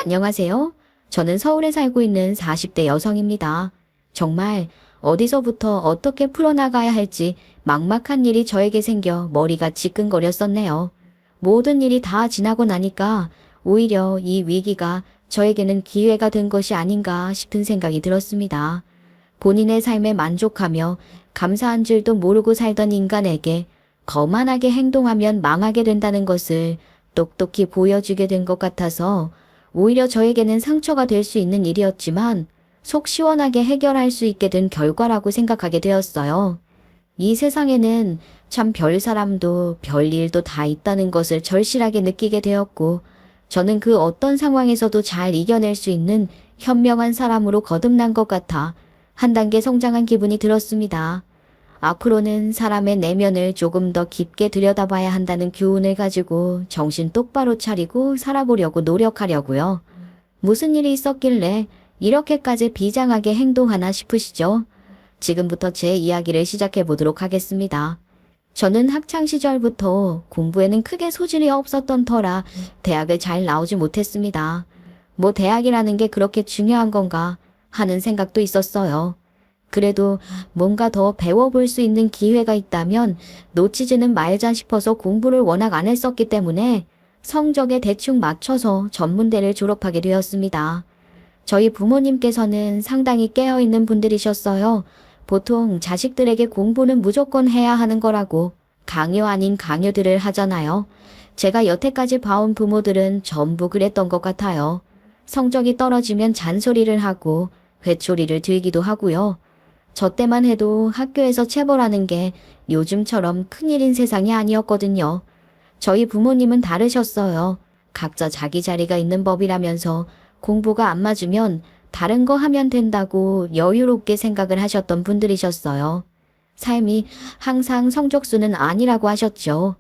안녕하세요. 저는 서울에 살고 있는 40대 여성입니다. 정말 어디서부터 어떻게 풀어나가야 할지 막막한 일이 저에게 생겨 머리가 지끈거렸었네요. 모든 일이 다 지나고 나니까 오히려 이 위기가 저에게는 기회가 된 것이 아닌가 싶은 생각이 들었습니다. 본인의 삶에 만족하며 감사한 줄도 모르고 살던 인간에게 거만하게 행동하면 망하게 된다는 것을 똑똑히 보여주게 된 것 같아서 오히려 저에게는 상처가 될 수 있는 일이었지만 속 시원하게 해결할 수 있게 된 결과라고 생각하게 되었어요. 이 세상에는 참 별 사람도 별 일도 다 있다는 것을 절실하게 느끼게 되었고, 저는 그 어떤 상황에서도 잘 이겨낼 수 있는 현명한 사람으로 거듭난 것 같아 한 단계 성장한 기분이 들었습니다. 앞으로는 사람의 내면을 조금 더 깊게 들여다봐야 한다는 교훈을 가지고 정신 똑바로 차리고 살아보려고 노력하려고요. 무슨 일이 있었길래 이렇게까지 비장하게 행동하나 싶으시죠? 지금부터 제 이야기를 시작해 보도록 하겠습니다. 저는 학창 시절부터 공부에는 크게 소질이 없었던 터라 대학을 잘 나오지 못했습니다. 뭐 대학이라는 게 그렇게 중요한 건가 하는 생각도 있었어요. 그래도 뭔가 더 배워볼 수 있는 기회가 있다면 놓치지는 말자 싶어서 공부를 워낙 안 했었기 때문에 성적에 대충 맞춰서 전문대를 졸업하게 되었습니다. 저희 부모님께서는 상당히 깨어있는 분들이셨어요. 보통 자식들에게 공부는 무조건 해야 하는 거라고 강요 아닌 강요들을 하잖아요. 제가 여태까지 봐온 부모들은 전부 그랬던 것 같아요. 성적이 떨어지면 잔소리를 하고 회초리를 들기도 하고요. 저 때만 해도 학교에서 체벌하는 게 요즘처럼 큰일인 세상이 아니었거든요. 저희 부모님은 다르셨어요. 각자 자기 자리가 있는 법이라면서 공부가 안 맞으면 다른 거 하면 된다고 여유롭게 생각을 하셨던 분들이셨어요. 삶이 항상 성적순은 아니라고 하셨죠.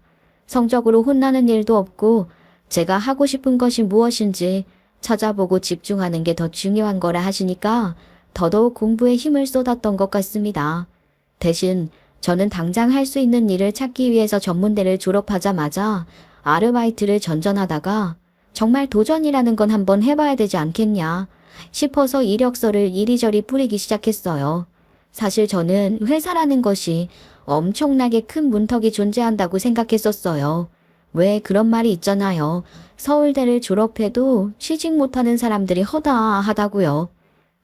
성적으로 혼나는 일도 없고 제가 하고 싶은 것이 무엇인지 찾아보고 집중하는 게 더 중요한 거라 하시니까 더더욱 공부에 힘을 쏟았던 것 같습니다. 대신 저는 당장 할 수 있는 일을 찾기 위해서 전문대를 졸업하자마자 아르바이트를 전전하다가 정말 도전이라는 건 한번 해봐야 되지 않겠냐 싶어서 이력서를 이리저리 뿌리기 시작했어요. 사실 저는 회사라는 것이 엄청나게 큰 문턱이 존재한다고 생각했었어요. 왜 그런 말이 있잖아요. 서울대를 졸업해도 취직 못하는 사람들이 허다하다고요.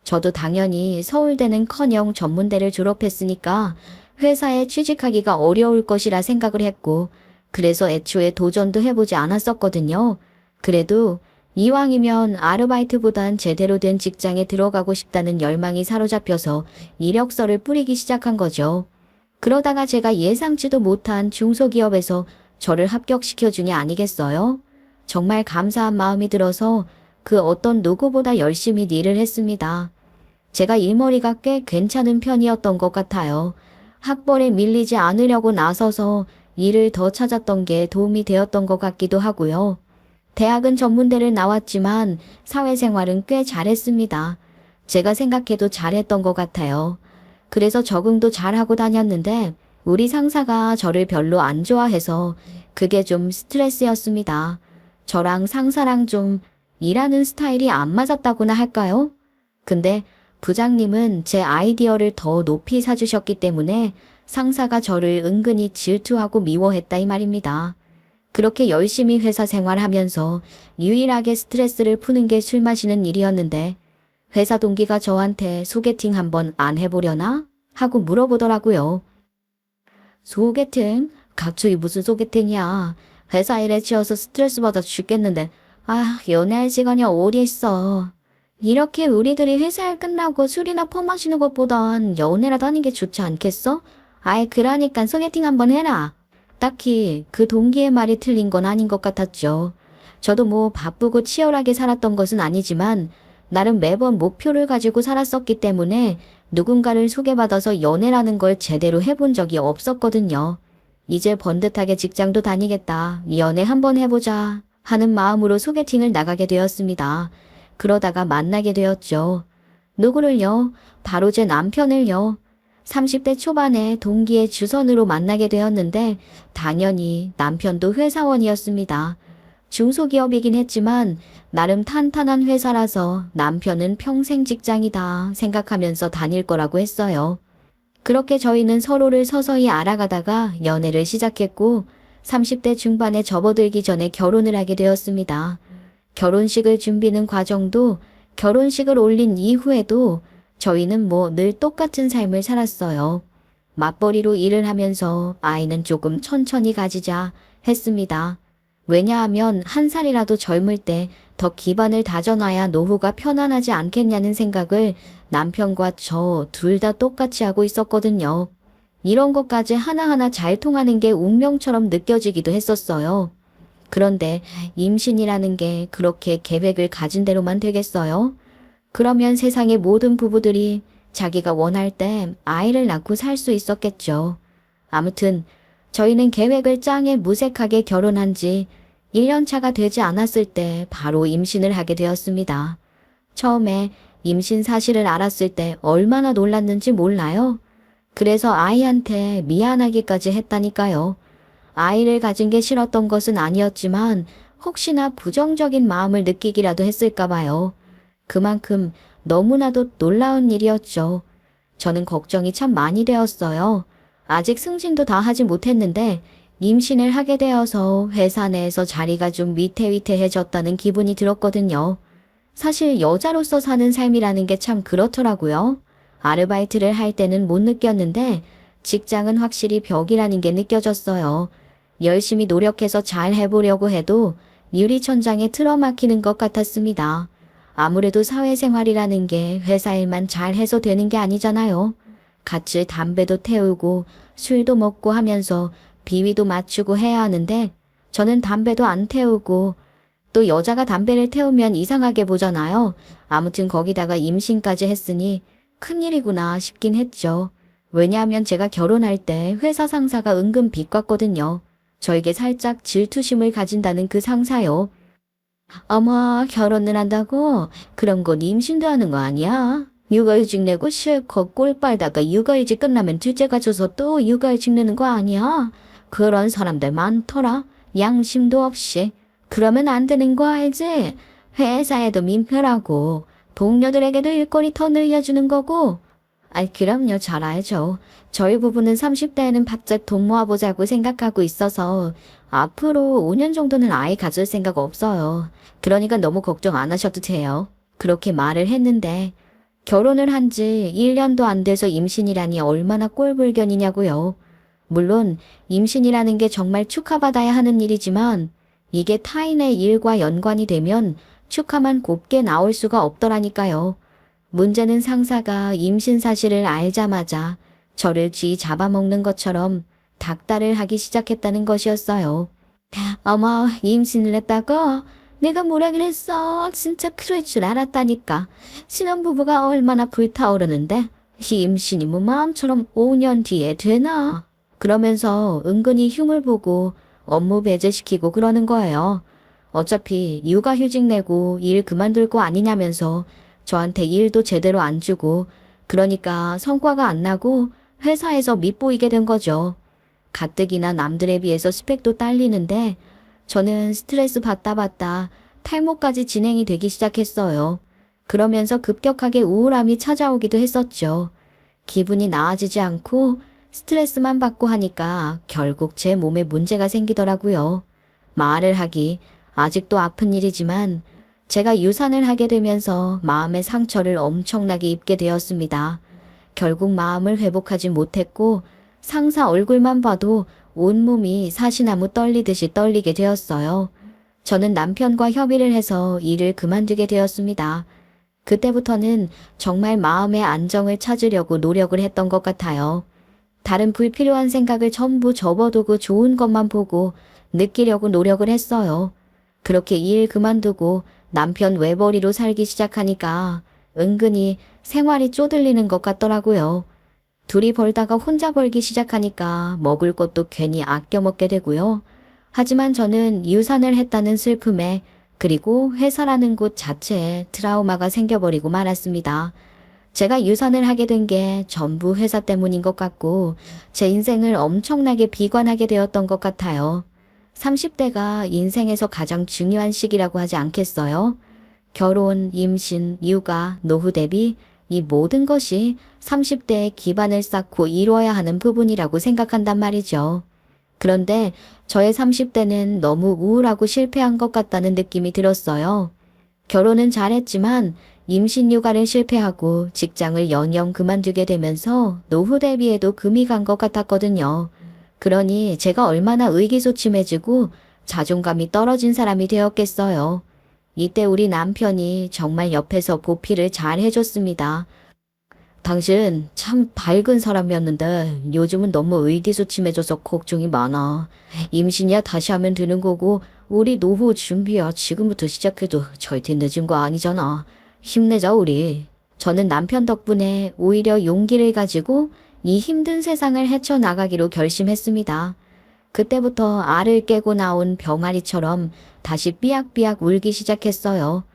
저도 당연히 서울대는커녕 전문대를 졸업했으니까 회사에 취직하기가 어려울 것이라 생각을 했고, 그래서 애초에 도전도 해보지 않았었거든요. 그래도 이왕이면 아르바이트보단 제대로 된 직장에 들어가고 싶다는 열망이 사로잡혀서 이력서를 뿌리기 시작한 거죠. 그러다가 제가 예상치도 못한 중소기업에서 저를 합격시켜주니 아니겠어요? 정말 감사한 마음이 들어서 그 어떤 누구보다 열심히 일을 했습니다. 제가 일머리가 꽤 괜찮은 편이었던 것 같아요. 학벌에 밀리지 않으려고 나서서 일을 더 찾았던 게 도움이 되었던 것 같기도 하고요. 대학은 전문대를 나왔지만 사회생활은 꽤 잘했습니다. 제가 생각해도 잘했던 것 같아요. 그래서 적응도 잘하고 다녔는데 우리 상사가 저를 별로 안 좋아해서 그게 좀 스트레스였습니다. 저랑 상사랑 좀 일하는 스타일이 안 맞았다고나 할까요? 근데 부장님은 제 아이디어를 더 높이 사주셨기 때문에 상사가 저를 은근히 질투하고 미워했다 이 말입니다. 그렇게 열심히 회사 생활하면서 유일하게 스트레스를 푸는 게 술 마시는 일이었는데 회사 동기가 저한테 소개팅 한번 안 해보려나? 하고 물어보더라고요. 소개팅? 갑자기 무슨 소개팅이야. 회사 일에 치여서 스트레스 받아 죽겠는데 연애할 시간이 어디 있어. 이렇게 우리들이 회사 일 끝나고 술이나 퍼마시는 것보단 연애라도 하는 게 좋지 않겠어? 그러니까 소개팅 한번 해라. 딱히 그 동기의 말이 틀린 건 아닌 것 같았죠. 저도 뭐 바쁘고 치열하게 살았던 것은 아니지만 나름 매번 목표를 가지고 살았었기 때문에 누군가를 소개받아서 연애라는 걸 제대로 해본 적이 없었거든요. 이제 번듯하게 직장도 다니겠다. 연애 한번 해보자 하는 마음으로 소개팅을 나가게 되었습니다. 그러다가 만나게 되었죠. 누구를요? 바로 제 남편을요. 30대 초반에 동기의 주선으로 만나게 되었는데 당연히 남편도 회사원이었습니다. 중소기업이긴 했지만 나름 탄탄한 회사라서 남편은 평생 직장이다 생각하면서 다닐 거라고 했어요. 그렇게 저희는 서로를 서서히 알아가다가 연애를 시작했고 30대 중반에 접어들기 전에 결혼을 하게 되었습니다. 결혼식을 준비는 과정도 결혼식을 올린 이후에도 저희는 뭐 늘 똑같은 삶을 살았어요. 맞벌이로 일을 하면서 아이는 조금 천천히 가지자 했습니다. 왜냐하면 한 살이라도 젊을 때 더 기반을 다져놔야 노후가 편안하지 않겠냐는 생각을 남편과 저 둘 다 똑같이 하고 있었거든요. 이런 것까지 하나하나 잘 통하는 게 운명처럼 느껴지기도 했었어요. 그런데 임신이라는 게 그렇게 계획을 가진 대로만 되겠어요? 그러면 세상의 모든 부부들이 자기가 원할 때 아이를 낳고 살 수 있었겠죠. 아무튼 저희는 계획을 짱에 무색하게 결혼한 지 1년 차가 되지 않았을 때 바로 임신을 하게 되었습니다. 처음에 임신 사실을 알았을 때 얼마나 놀랐는지 몰라요. 그래서 아이한테 미안하기까지 했다니까요. 아이를 가진 게 싫었던 것은 아니었지만 혹시나 부정적인 마음을 느끼기라도 했을까 봐요. 그만큼 너무나도 놀라운 일이었죠. 저는 걱정이 참 많이 되었어요. 아직 승진도 다 하지 못했는데 임신을 하게 되어서 회사 내에서 자리가 좀 위태위태해졌다는 기분이 들었거든요. 사실 여자로서 사는 삶이라는 게 참 그렇더라고요. 아르바이트를 할 때는 못 느꼈는데 직장은 확실히 벽이라는 게 느껴졌어요. 열심히 노력해서 잘 해보려고 해도 유리천장에 틀어막히는 것 같았습니다. 아무래도 사회생활이라는 게 회사 일만 잘 해서 되는 게 아니잖아요. 같이 담배도 태우고 술도 먹고 하면서 비위도 맞추고 해야 하는데 저는 담배도 안 태우고 또 여자가 담배를 태우면 이상하게 보잖아요. 아무튼 거기다가 임신까지 했으니 큰일이구나 싶긴 했죠. 왜냐하면 제가 결혼할 때 회사 상사가 은근 비꼈거든요. 저에게 살짝 질투심을 가진다는 그 상사요. 어머, 결혼을 한다고? 그런 건 임신도 하는 거 아니야? 육아휴직 내고 실컷 꼴 빨다가 육아휴직 끝나면 둘째가 줘서 또 육아휴직 내는 거 아니야? 그런 사람들 많더라. 양심도 없이. 그러면 안 되는 거 알지? 회사에도 민폐라고. 동료들에게도 일거리 더 늘려주는 거고. 아이, 그럼요. 잘 알죠. 저희 부부는 30대에는 바짝 돈 모아보자고 생각하고 있어서 앞으로 5년 정도는 아이 가질 생각 없어요. 그러니까 너무 걱정 안 하셔도 돼요. 그렇게 말을 했는데 결혼을 한 지 1년도 안 돼서 임신이라니 얼마나 꼴불견이냐고요. 물론 임신이라는 게 정말 축하받아야 하는 일이지만 이게 타인의 일과 연관이 되면 축하만 곱게 나올 수가 없더라니까요. 문제는 상사가 임신 사실을 알자마자 저를 쥐 잡아먹는 것처럼 닥달을 하기 시작했다는 것이었어요. 어머, 임신을 했다고? 내가 뭐라 그랬어? 진짜 그럴 줄 알았다니까. 신혼부부가 얼마나 불타오르는데 임신이 뭐 마음처럼 5년 뒤에 되나? 그러면서 은근히 흉을 보고 업무 배제시키고 그러는 거예요. 어차피 육아휴직 내고 일 그만둘 거 아니냐면서 저한테 일도 제대로 안 주고 그러니까 성과가 안 나고 회사에서 밉보이게 된 거죠. 가뜩이나 남들에 비해서 스펙도 딸리는데 저는 스트레스 받다 탈모까지 진행이 되기 시작했어요. 그러면서 급격하게 우울함이 찾아오기도 했었죠. 기분이 나아지지 않고 스트레스만 받고 하니까 결국 제 몸에 문제가 생기더라고요. 말을 하기 아직도 아픈 일이지만 제가 유산을 하게 되면서 마음의 상처를 엄청나게 입게 되었습니다. 결국 마음을 회복하지 못했고 상사 얼굴만 봐도 온몸이 사시나무 떨리듯이 떨리게 되었어요. 저는 남편과 협의를 해서 일을 그만두게 되었습니다. 그때부터는 정말 마음의 안정을 찾으려고 노력을 했던 것 같아요. 다른 불필요한 생각을 전부 접어두고 좋은 것만 보고 느끼려고 노력을 했어요. 그렇게 일 그만두고 남편 외벌이로 살기 시작하니까 은근히 생활이 쪼들리는 것 같더라고요. 둘이 벌다가 혼자 벌기 시작하니까 먹을 것도 괜히 아껴 먹게 되고요. 하지만 저는 유산을 했다는 슬픔에 그리고 회사라는 곳 자체에 트라우마가 생겨버리고 말았습니다. 제가 유산을 하게 된 게 전부 회사 때문인 것 같고 제 인생을 엄청나게 비관하게 되었던 것 같아요. 30대가 인생에서 가장 중요한 시기라고 하지 않겠어요? 결혼, 임신, 육아, 노후 대비 이 모든 것이 30대의 기반을 쌓고 이루어야 하는 부분이라고 생각한단 말이죠. 그런데 저의 30대는 너무 우울하고 실패한 것 같다는 느낌이 들었어요. 결혼은 잘했지만 임신 육아를 실패하고 직장을 연영 그만두게 되면서 노후 대비에도 금이 간 것 같았거든요. 그러니 제가 얼마나 의기소침해지고 자존감이 떨어진 사람이 되었겠어요. 이때 우리 남편이 정말 옆에서 보필을 잘 해줬습니다. 당신 참 밝은 사람이었는데 요즘은 너무 의기소침해져서 걱정이 많아. 임신이야 다시 하면 되는 거고 우리 노후 준비야 지금부터 시작해도 절대 늦은 거 아니잖아. 힘내자 우리. 저는 남편 덕분에 오히려 용기를 가지고 이 힘든 세상을 헤쳐나가기로 결심했습니다. 그때부터 알을 깨고 나온 병아리처럼 다시 삐약삐약 울기 시작했어요.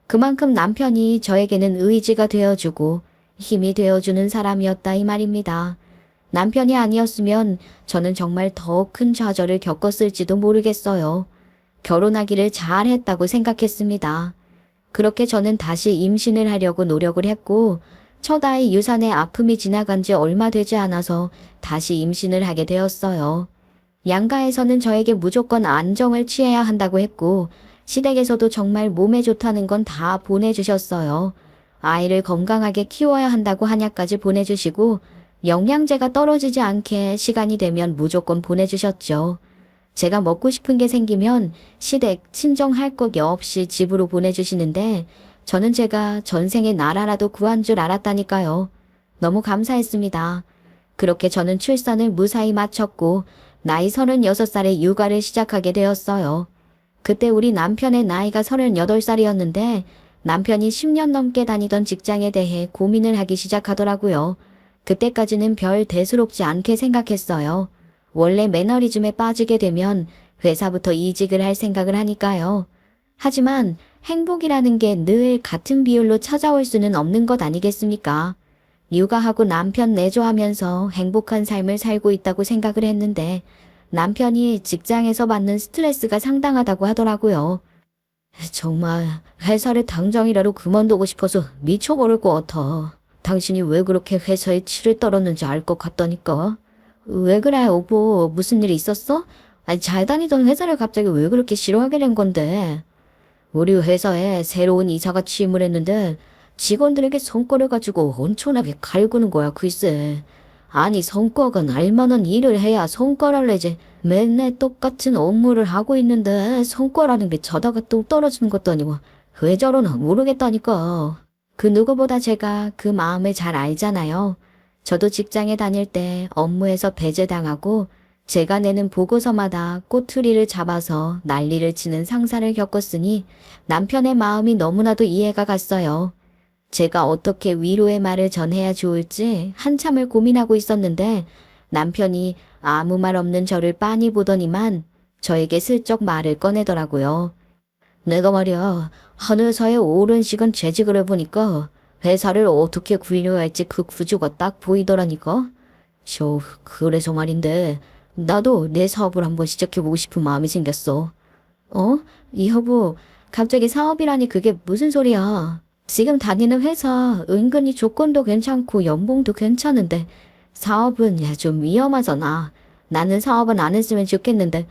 그만큼 남편이 저에게는 의지가 되어주고 힘이 되어주는 사람이었다 이 말입니다. 남편이 아니었으면 저는 정말 더 큰 좌절을 겪었을지도 모르겠어요. 결혼하기를 잘했다고 생각했습니다. 그렇게 저는 다시 임신을 하려고 노력을 했고 첫 아이 유산의 아픔이 지나간 지 얼마 되지 않아서 다시 임신을 하게 되었어요. 양가에서는 저에게 무조건 안정을 취해야 한다고 했고 시댁에서도 정말 몸에 좋다는 건 다 보내주셨어요. 아이를 건강하게 키워야 한다고 한약까지 보내주시고 영양제가 떨어지지 않게 시간이 되면 무조건 보내주셨죠. 제가 먹고 싶은 게 생기면 시댁, 친정 할 것 없이 집으로 보내주시는데 저는 제가 전생에 나라라도 구한 줄 알았다니까요. 너무 감사했습니다. 그렇게 저는 출산을 무사히 마쳤고 나이 36살에 육아를 시작하게 되었어요. 그때 우리 남편의 나이가 38살이었는데 남편이 10년 넘게 다니던 직장에 대해 고민을 하기 시작하더라고요. 그때까지는 별 대수롭지 않게 생각했어요. 원래 매너리즘에 빠지게 되면 회사부터 이직을 할 생각을 하니까요. 하지만 행복이라는 게 늘 같은 비율로 찾아올 수는 없는 것 아니겠습니까? 육아하고 남편 내조하면서 행복한 삶을 살고 있다고 생각을 했는데 남편이 직장에서 받는 스트레스가 상당하다고 하더라고요. 정말 회사를 당장이라도 그만두고 싶어서 미쳐버릴 것 같아. 당신이 왜 그렇게 회사에 치를 떨었는지 알 것 같다니까. 왜 그래, 오보? 무슨 일 있었어? 아니, 잘 다니던 회사를 갑자기 왜 그렇게 싫어하게 된 건데? 우리 회사에 새로운 이사가 취임을 했는데 직원들에게 성과를 가지고 엄청나게 갈구는 거야, 글쎄. 아니, 성과가 날만한 일을 해야 성과를 내지. 맨날 똑같은 업무를 하고 있는데 성과라는 게 자다가 또 떨어지는 것도 아니고 왜 저러나 모르겠다니까. 그 누구보다 제가 그 마음을 잘 알잖아요. 저도 직장에 다닐 때 업무에서 배제당하고 제가 내는 보고서마다 꼬투리를 잡아서 난리를 치는 상사를 겪었으니 남편의 마음이 너무나도 이해가 갔어요. 제가 어떻게 위로의 말을 전해야 좋을지 한참을 고민하고 있었는데 남편이 아무 말 없는 저를 빤히 보더니만 저에게 슬쩍 말을 꺼내더라고요. 내가 말이야, 한 회사에 오랜 시간 재직을 해보니까 회사를 어떻게 굴려야 할지 그 구조가 딱 보이더라니까. 그래서 말인데 나도 내 사업을 한번 시작해보고 싶은 마음이 생겼어. 어? 이 여보, 갑자기 사업이라니 그게 무슨 소리야. 지금 다니는 회사 은근히 조건도 괜찮고 연봉도 괜찮은데 사업은 좀 위험하잖아. 나는 사업은 안 했으면 좋겠는데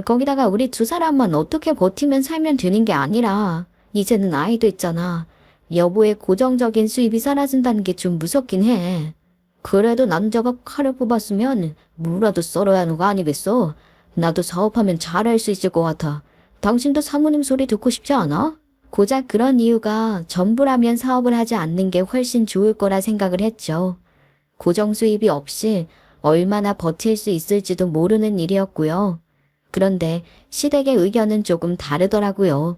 거기다가 우리 두 사람만 어떻게 버티면 살면 되는 게 아니라 이제는 아이도 있잖아. 여보의 고정적인 수입이 사라진다는 게 좀 무섭긴 해. 그래도 남자가 칼을 뽑았으면 무라도 썰어야 하는 거 아니겠어? 나도 사업하면 잘할 수 있을 것 같아. 당신도 사모님 소리 듣고 싶지 않아? 고작 그런 이유가 전부라면 사업을 하지 않는 게 훨씬 좋을 거라 생각을 했죠. 고정 수입이 없이 얼마나 버틸 수 있을지도 모르는 일이었고요. 그런데 시댁의 의견은 조금 다르더라고요.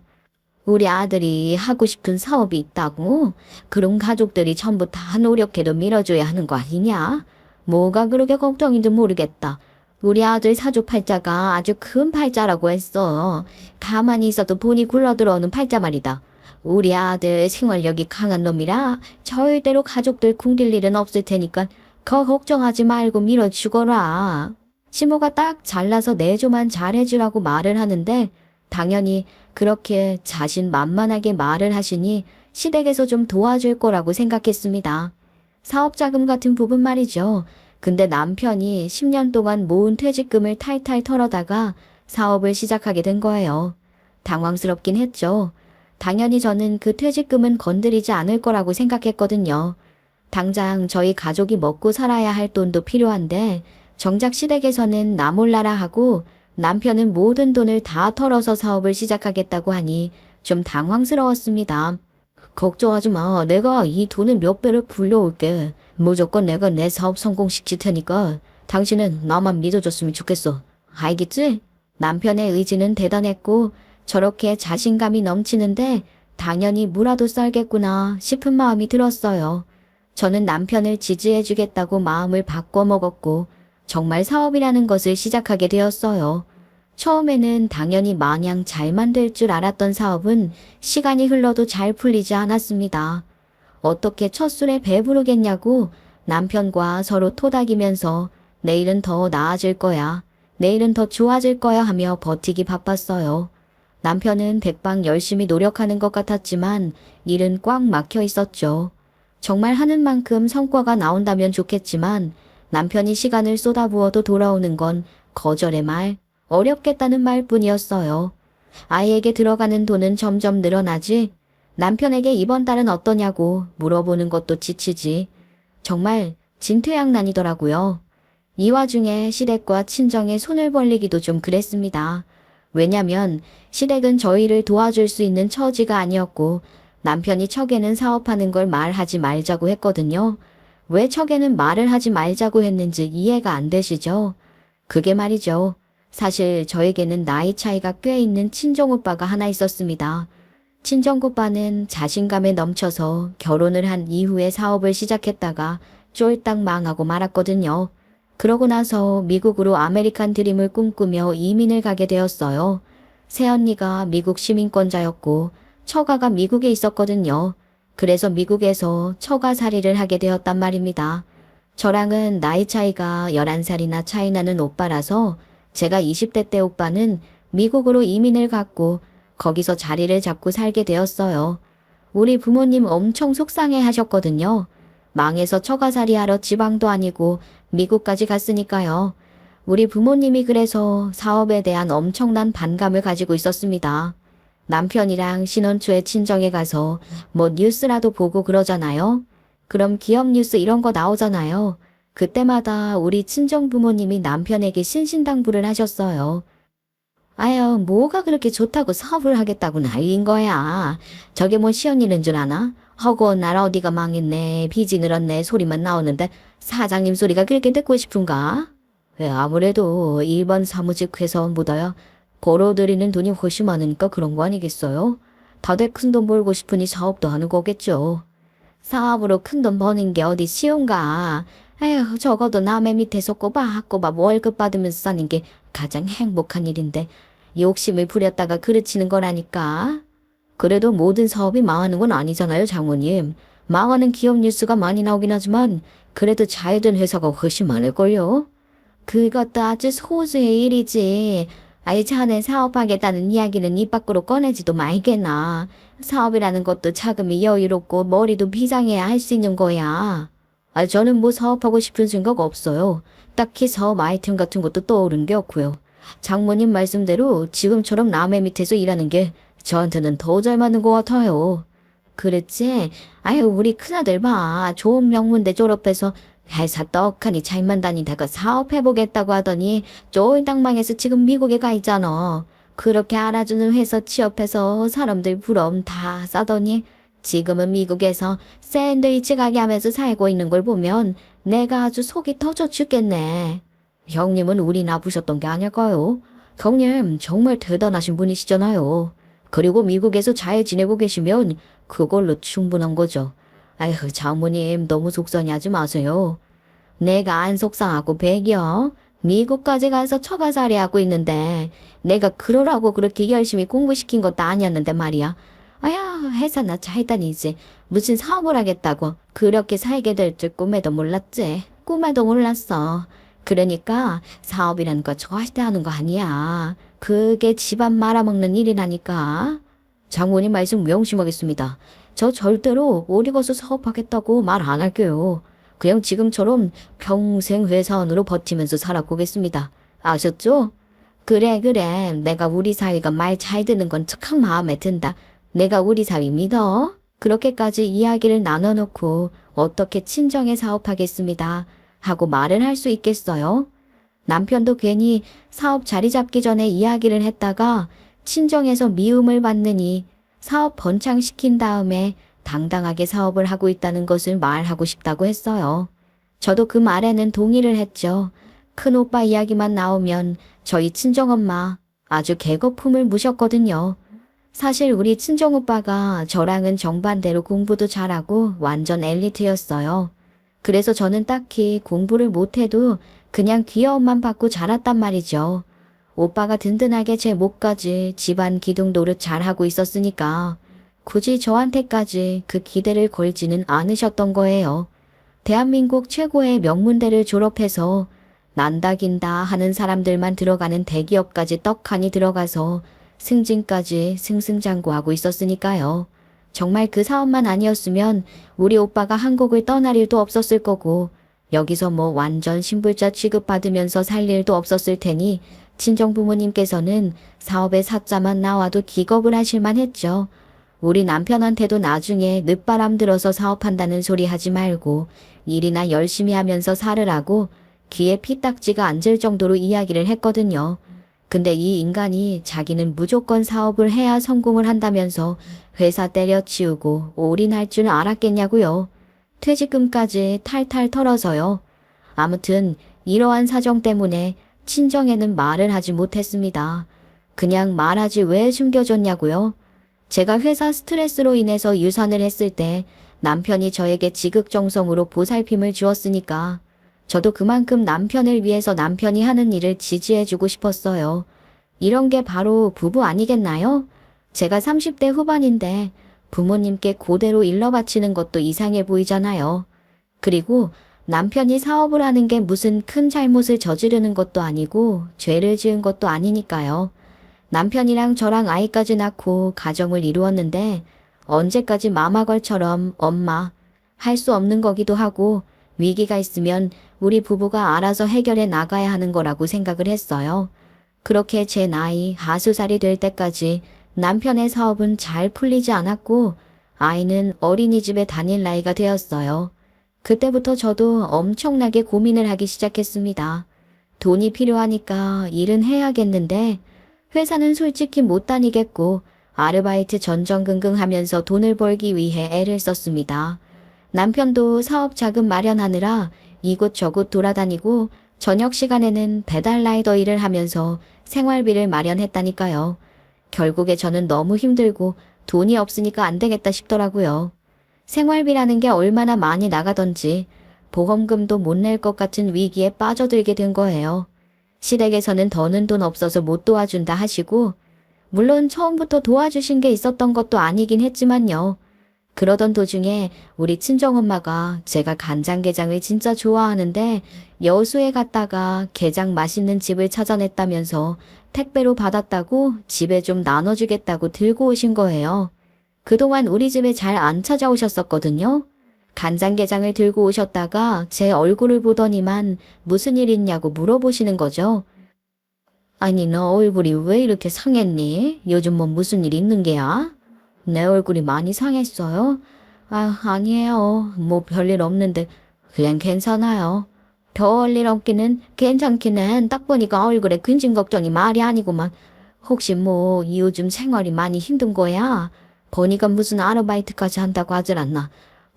우리 아들이 하고 싶은 사업이 있다고? 그럼 가족들이 전부 다 노력해도 밀어줘야 하는 거 아니냐? 뭐가 그렇게 걱정인지 모르겠다. 우리 아들 사주팔자가 아주 큰 팔자라고 했어. 가만히 있어도 돈이 굴러들어오는 팔자 말이다. 우리 아들 생활력이 강한 놈이라 절대로 가족들 굶길 일은 없을 테니까 걱정하지 말고 밀어주거라. 시모가 딱 잘라서 내조만 잘해주라고 말을 하는데 당연히 그렇게 자신만만하게 말을 하시니 시댁에서 좀 도와줄 거라고 생각했습니다. 사업자금 같은 부분 말이죠. 근데 남편이 10년 동안 모은 퇴직금을 탈탈 털어다가 사업을 시작하게 된 거예요. 당황스럽긴 했죠. 당연히 저는 그 퇴직금은 건드리지 않을 거라고 생각했거든요. 당장 저희 가족이 먹고 살아야 할 돈도 필요한데 정작 시댁에서는 나 몰라라 하고 남편은 모든 돈을 다 털어서 사업을 시작하겠다고 하니 좀 당황스러웠습니다. 걱정하지 마. 내가 이 돈을 몇 배로 불려올게. 무조건 내가 내 사업 성공시킬 테니까 당신은 나만 믿어줬으면 좋겠어. 알겠지? 남편의 의지는 대단했고 저렇게 자신감이 넘치는데 당연히 무라도 썰겠구나 싶은 마음이 들었어요. 저는 남편을 지지해주겠다고 마음을 바꿔 먹었고 정말 사업이라는 것을 시작하게 되었어요. 처음에는 당연히 마냥 잘만 될 줄 알았던 사업은 시간이 흘러도 잘 풀리지 않았습니다. 어떻게 첫 술에 배부르겠냐고 남편과 서로 토닥이면서 내일은 더 나아질 거야. 내일은 더 좋아질 거야 하며 버티기 바빴어요. 남편은 백방 열심히 노력하는 것 같았지만 일은 꽉 막혀 있었죠. 정말 하는 만큼 성과가 나온다면 좋겠지만 남편이 시간을 쏟아부어도 돌아오는 건 거절의 말, 어렵겠다는 말뿐이었어요. 아이에게 들어가는 돈은 점점 늘어나지 남편에게 이번 달은 어떠냐고 물어보는 것도 지치지. 정말 진퇴양난이더라고요. 이 와중에 시댁과 친정에 손을 벌리기도 좀 그랬습니다. 왜냐면 시댁은 저희를 도와줄 수 있는 처지가 아니었고 남편이 척에는 사업하는 걸 말하지 말자고 했거든요. 왜 척에는 말을 하지 말자고 했는지 이해가 안 되시죠? 그게 말이죠. 사실 저에게는 나이 차이가 꽤 있는 친정오빠가 하나 있었습니다. 친정오빠는 자신감에 넘쳐서 결혼을 한 이후에 사업을 시작했다가 쫄딱 망하고 말았거든요. 그러고 나서 미국으로 아메리칸 드림을 꿈꾸며 이민을 가게 되었어요. 새언니가 미국 시민권자였고 처가가 미국에 있었거든요. 그래서 미국에서 처가살이를 하게 되었단 말입니다. 저랑은 나이 차이가 11살이나 차이 나는 오빠라서 제가 20대 때 오빠는 미국으로 이민을 갔고 거기서 자리를 잡고 살게 되었어요. 우리 부모님 엄청 속상해 하셨거든요. 망해서 처가살이 하러 지방도 아니고 미국까지 갔으니까요. 우리 부모님이 그래서 사업에 대한 엄청난 반감을 가지고 있었습니다. 남편이랑 신혼 초에 친정에 가서 뭐 뉴스라도 보고 그러잖아요. 그럼 기업 뉴스 이런 거 나오잖아요. 그때마다 우리 친정 부모님이 남편에게 신신당부를 하셨어요. 아유, 뭐가 그렇게 좋다고 사업을 하겠다고 난리인 거야. 저게 뭐 시험 일인 줄 아나? 허구 나라 어디가 망했네, 빚이 늘었네 소리만 나오는데 사장님 소리가 그렇게 듣고 싶은가? 아무래도 일반 사무직 회사원보다야 벌어들이는 돈이 훨씬 많으니까 그런 거 아니겠어요? 다들 큰 돈 벌고 싶으니 사업도 하는 거겠죠. 사업으로 큰 돈 버는 게 어디 쉬운가? 에휴, 적어도 남의 밑에서 꼬박꼬박 월급 받으면서 사는 게 가장 행복한 일인데 욕심을 부렸다가 그르치는 거라니까. 그래도 모든 사업이 망하는 건 아니잖아요, 장모님. 망하는 기업 뉴스가 많이 나오긴 하지만 그래도 잘 된 회사가 훨씬 많을걸요. 그것도 아주 소수의 일이지. 아이 자네 사업하겠다는 이야기는 입 밖으로 꺼내지도 말게나. 사업이라는 것도 자금이 여유롭고 머리도 비상해야 할 수 있는 거야. 저는 뭐 사업하고 싶은 생각 없어요. 딱히 사업 아이템 같은 것도 떠오른 게 없고요. 장모님 말씀대로 지금처럼 남의 밑에서 일하는 게 저한테는 더 잘 맞는 것 같아요. 그랬지? 아유, 우리 큰아들 봐. 좋은 명문대 졸업해서 회사 떡하니 잘만 다니다가 사업해보겠다고 하더니 쫄딱 망해서 지금 미국에 가 있잖아. 그렇게 알아주는 회사 취업해서 사람들 부러움 다 싸더니 지금은 미국에서 샌드위치 가게 하면서 살고 있는 걸 보면 내가 아주 속이 터져 죽겠네. 형님은 우리 나부셨던 게 아닐까요? 형님 정말 대단하신 분이시잖아요. 그리고 미국에서 잘 지내고 계시면 그걸로 충분한 거죠. 아휴, 장모님 너무 속상해하지 마세요. 내가 안 속상하고 백이요. 미국까지 가서 처가살이 하고 있는데 내가 그러라고 그렇게 열심히 공부시킨 것도 아니었는데 말이야. 아야, 회사나 잘 다니지. 무슨 사업을 하겠다고 그렇게 살게 될 줄 꿈에도 몰랐지. 꿈에도 몰랐어. 그러니까 사업이란 거 절대 하는 거 아니야. 그게 집안 말아먹는 일이라니까. 장모님 말씀 명심하겠습니다. 저 절대로 어디가서 사업하겠다고 말 안 할게요. 그냥 지금처럼 평생 회사원으로 버티면서 살아보겠습니다. 아셨죠? 그래, 그래. 내가 우리 사위가 말 잘 듣는 건 참 마음에 든다. 내가 우리 사위 믿어. 그렇게까지 이야기를 나눠놓고 어떻게 친정에 사업하겠습니다. 하고 말을 할 수 있겠어요? 남편도 괜히 사업 자리 잡기 전에 이야기를 했다가 친정에서 미움을 받느니 사업 번창시킨 다음에 당당하게 사업을 하고 있다는 것을 말하고 싶다고 했어요. 저도 그 말에는 동의를 했죠. 큰 오빠 이야기만 나오면 저희 친정엄마 아주 개거품을 무셨거든요. 사실 우리 친정오빠가 저랑은 정반대로 공부도 잘하고 완전 엘리트였어요. 그래서 저는 딱히 공부를 못해도 그냥 귀여움만 받고 자랐단 말이죠. 오빠가 든든하게 제 목까지 집안 기둥 노릇 잘하고 있었으니까 굳이 저한테까지 그 기대를 걸지는 않으셨던 거예요. 대한민국 최고의 명문대를 졸업해서 난다긴다 하는 사람들만 들어가는 대기업까지 떡하니 들어가서 승진까지 승승장구하고 있었으니까요. 정말 그 사업만 아니었으면 우리 오빠가 한국을 떠날 일도 없었을 거고 여기서 뭐 완전 신불자 취급받으면서 살 일도 없었을 테니 친정 부모님께서는 사업에 사자만 나와도 기겁을 하실만 했죠. 우리 남편한테도 나중에 늦바람 들어서 사업한다는 소리 하지 말고 일이나 열심히 하면서 살으라고 귀에 피딱지가 앉을 정도로 이야기를 했거든요. 근데 이 인간이 자기는 무조건 사업을 해야 성공을 한다면서 회사 때려치우고 올인할 줄 알았겠냐고요. 퇴직금까지 탈탈 털어서요. 아무튼 이러한 사정 때문에 친정에는 말을 하지 못했습니다. 그냥 말하지 왜 숨겨줬냐고요. 제가 회사 스트레스로 인해서 유산을 했을 때 남편이 저에게 지극정성으로 보살핌을 주었으니까 저도 그만큼 남편을 위해서 남편이 하는 일을 지지해주고 싶었어요. 이런 게 바로 부부 아니겠나요? 제가 30대 후반인데 부모님께 그대로 일러 바치는 것도 이상해 보이잖아요. 그리고 남편이 사업을 하는 게 무슨 큰 잘못을 저지르는 것도 아니고 죄를 지은 것도 아니니까요. 남편이랑 저랑 아이까지 낳고 가정을 이루었는데 언제까지 마마걸처럼 엄마 할 수 없는 거기도 하고 위기가 있으면 우리 부부가 알아서 해결해 나가야 하는 거라고 생각을 했어요. 그렇게 제 나이 40살이 될 때까지 남편의 사업은 잘 풀리지 않았고 아이는 어린이집에 다닐 나이가 되었어요. 그때부터 저도 엄청나게 고민을 하기 시작했습니다. 돈이 필요하니까 일은 해야겠는데 회사는 솔직히 못 다니겠고 아르바이트 전전긍긍 하면서 돈을 벌기 위해 애를 썼습니다. 남편도 사업 자금 마련하느라 이곳저곳 돌아다니고 저녁 시간에는 배달 라이더 일을 하면서 생활비를 마련했다니까요. 결국에 저는 너무 힘들고 돈이 없으니까 안 되겠다 싶더라고요. 생활비라는 게 얼마나 많이 나가던지 보험금도 못 낼 것 같은 위기에 빠져들게 된 거예요. 시댁에서는 더는 돈 없어서 못 도와준다 하시고 물론 처음부터 도와주신 게 있었던 것도 아니긴 했지만요. 그러던 도중에 우리 친정엄마가 제가 간장게장을 진짜 좋아하는데 여수에 갔다가 게장 맛있는 집을 찾아냈다면서 택배로 받았다고 집에 좀 나눠주겠다고 들고 오신 거예요. 그동안 우리 집에 잘 안 찾아오셨었거든요. 간장게장을 들고 오셨다가 제 얼굴을 보더니만 무슨 일 있냐고 물어보시는 거죠. 아니 너 얼굴이 왜 이렇게 상했니? 요즘 뭐 무슨 일 있는 게야? 내 얼굴이 많이 상했어요? 아, 아니에요. 뭐 별일 없는데 그냥 괜찮아요. 별일 없기는 괜찮기는 딱 보니까 얼굴에 근심 걱정이 말이 아니구만. 혹시 뭐 요즘 생활이 많이 힘든 거야? 보니까 무슨 아르바이트까지 한다고 하질 않나?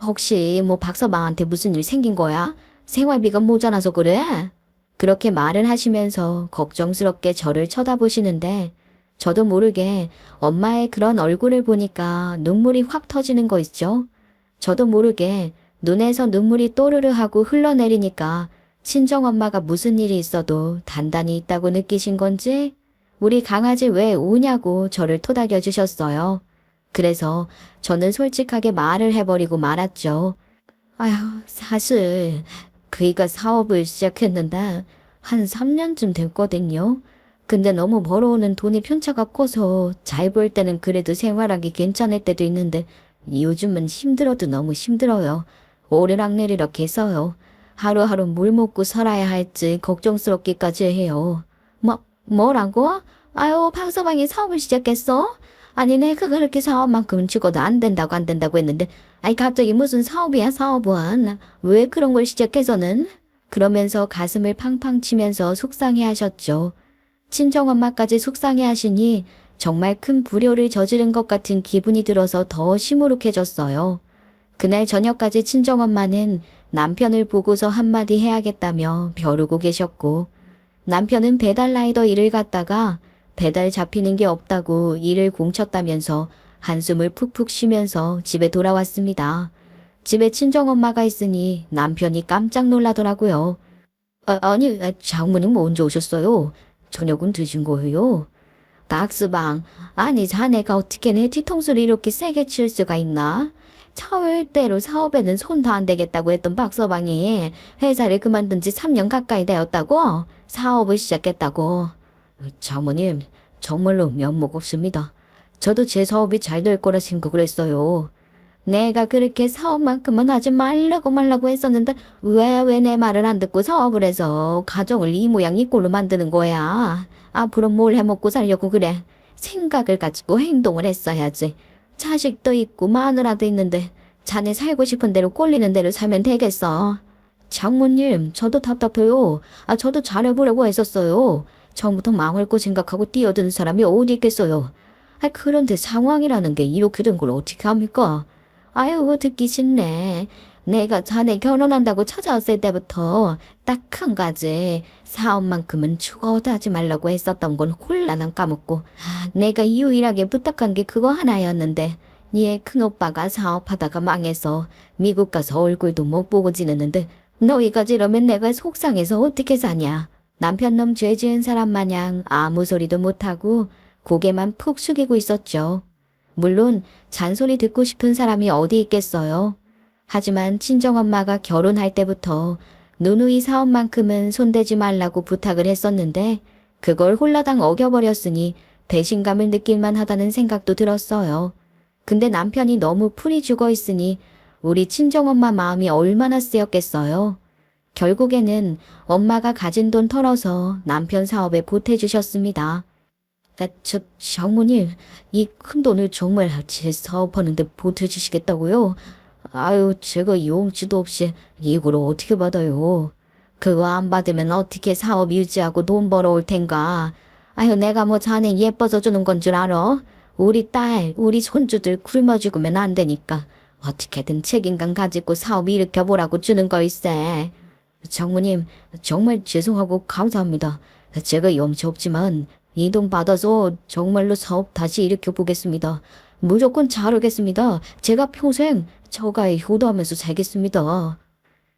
혹시 뭐 박서방한테 무슨 일 생긴 거야? 생활비가 모자라서 그래? 그렇게 말을 하시면서 걱정스럽게 저를 쳐다보시는데 저도 모르게 엄마의 그런 얼굴을 보니까 눈물이 확 터지는 거 있죠. 저도 모르게 눈에서 눈물이 또르르 하고 흘러내리니까 친정엄마가 무슨 일이 있어도 단단히 있다고 느끼신 건지 우리 강아지 왜 우냐고 저를 토닥여 주셨어요. 그래서 저는 솔직하게 말을 해버리고 말았죠. 아휴, 사실 그이가 사업을 시작했는데 한 3년쯤 됐거든요. 근데 너무 벌어오는 돈이 편차가 커서 잘 벌 때는 그래도 생활하기 괜찮을 때도 있는데 요즘은 힘들어도 너무 힘들어요. 오르락내리락 해서요. 하루하루 뭘 먹고 살아야 할지 걱정스럽기까지 해요. 뭐라고? 아유, 박서방이 사업을 시작했어? 아니, 내가 그렇게 사업만큼은 죽어도 안 된다고 했는데, 아니, 갑자기 무슨 사업이야, 사업은. 왜 그런 걸 시작해서는? 그러면서 가슴을 팡팡 치면서 속상해 하셨죠. 친정엄마까지 속상해 하시니 정말 큰 불효를 저지른 것 같은 기분이 들어서 더 시무룩해졌어요. 그날 저녁까지 친정엄마는 남편을 보고서 한마디 해야겠다며 벼르고 계셨고, 남편은 배달 라이더 일을 갔다가 배달 잡히는 게 없다고 일을 공쳤다면서 한숨을 푹푹 쉬면서 집에 돌아왔습니다. 집에 친정엄마가 있으니 남편이 깜짝 놀라더라고요. 아니, 장모님 언제 오셨어요? 저녁은 드신 거예요? 박스방, 아니 자네가 어떻게 내 뒤통수를 이렇게 세게 칠 수가 있나? 절대로 사업에는 손도 안 대겠다고 했던 박서방이 회사를 그만둔 지 3년 가까이 되었다고? 사업을 시작했다고? 장모님, 정말로 면목 없습니다. 저도 제 사업이 잘 될 거라 생각을 했어요. 내가 그렇게 사업만큼은 하지 말라고 했었는데 왜 내 말을 안 듣고 사업을 해서 가정을 이 모양 이 꼴로 만드는 거야. 앞으로 뭘 해먹고 살려고 그래. 생각을 가지고 행동을 했어야지. 자식도 있고 마누라도 있는데 자네 살고 싶은 대로 꼴리는 대로 살면 되겠어. 장모님, 저도 답답해요. 저도 잘해보려고 했었어요. 처음부터 망할 거 생각하고 뛰어드는 사람이 어디 있겠어요. 그런데 상황이라는 게 이렇게 된 걸 어떻게 합니까? 아유, 듣기 싫네. 내가 자네 결혼한다고 찾아왔을 때부터 딱 한 가지 사업만큼은 죽어도 하지 말라고 했었던 건 홀라나 까먹고 내가 유일하게 부탁한 게 그거 하나였는데 얘 큰오빠가 사업하다가 망해서 미국 가서 얼굴도 못 보고 지냈는데 너희가 이러면 내가 속상해서 어떻게 사냐. 남편놈 죄 지은 사람 마냥 아무 소리도 못하고 고개만 푹 숙이고 있었죠. 물론 잔소리 듣고 싶은 사람이 어디 있겠어요. 하지만 친정엄마가 결혼할 때부터 누누이 사업만큼은 손대지 말라고 부탁을 했었는데 그걸 홀라당 어겨버렸으니 배신감을 느낄만 하다는 생각도 들었어요. 근데 남편이 너무 풀이 죽어 있으니 우리 친정엄마 마음이 얼마나 쓰였겠어요. 결국에는 엄마가 가진 돈 털어서 남편 사업에 보태주셨습니다. 장모님, 이 큰 돈을 정말 제 사업하는데 보태주시겠다고요? 아유, 제가 용지도 없이 이걸 어떻게 받아요? 그거 안 받으면 어떻게 사업 유지하고 돈 벌어올 텐가? 아유, 내가 뭐 자네 예뻐서 주는 건 줄 알아? 우리 딸, 우리 손주들 굶어 죽으면 안 되니까 어떻게든 책임감 가지고 사업 일으켜보라고 주는 걸세. 장모님, 정말 죄송하고 감사합니다. 제가 염치 없지만 이 돈 받아서 정말로 사업 다시 일으켜보겠습니다. 무조건 잘하겠습니다. 제가 평생 저가에 효도하면서 살겠습니다.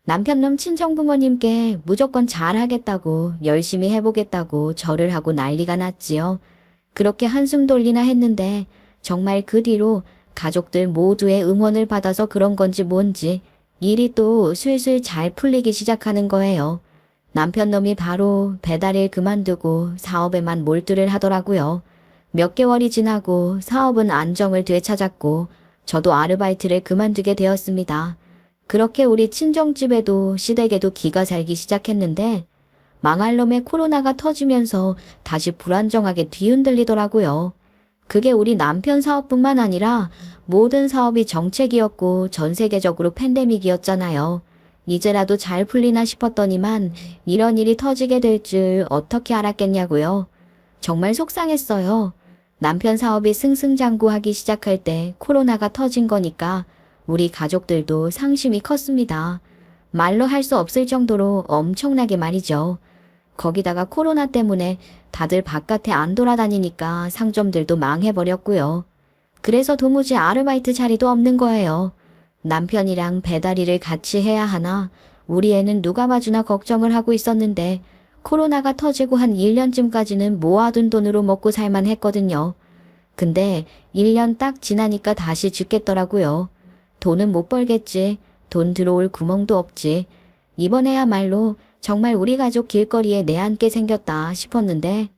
남편놈 친정부모님께 무조건 잘하겠다고 열심히 해보겠다고 절을 하고 난리가 났지요. 그렇게 한숨 돌리나 했는데 정말 그 뒤로 가족들 모두의 응원을 받아서 그런 건지 뭔지 일이 또 슬슬 잘 풀리기 시작하는 거예요. 남편놈이 바로 배달일 그만두고 사업에만 몰두를 하더라고요. 몇 개월이 지나고 사업은 안정을 되찾았고 저도 아르바이트를 그만두게 되었습니다. 그렇게 우리 친정집에도 시댁에도 기가 살기 시작했는데 망할 놈의 코로나가 터지면서 다시 불안정하게 뒤흔들리더라고요. 그게 우리 남편 사업뿐만 아니라 모든 사업이 정책이었고 전 세계적으로 팬데믹이었잖아요. 이제라도 잘 풀리나 싶었더니만 이런 일이 터지게 될 줄 어떻게 알았겠냐고요. 정말 속상했어요. 남편 사업이 승승장구하기 시작할 때 코로나가 터진 거니까 우리 가족들도 상심이 컸습니다. 말로 할 수 없을 정도로 엄청나게 말이죠. 거기다가 코로나 때문에 다들 바깥에 안 돌아다니니까 상점들도 망해버렸고요. 그래서 도무지 아르바이트 자리도 없는 거예요. 남편이랑 배달 일을 같이 해야 하나 우리 애는 누가 봐주나 걱정을 하고 있었는데 코로나가 터지고 한 1년쯤까지는 모아둔 돈으로 먹고 살만 했거든요. 근데 1년 딱 지나니까 다시 죽겠더라고요. 돈은 못 벌겠지. 돈 들어올 구멍도 없지. 이번에야말로 정말 우리 가족 길거리에 내앉게 생겼다 싶었는데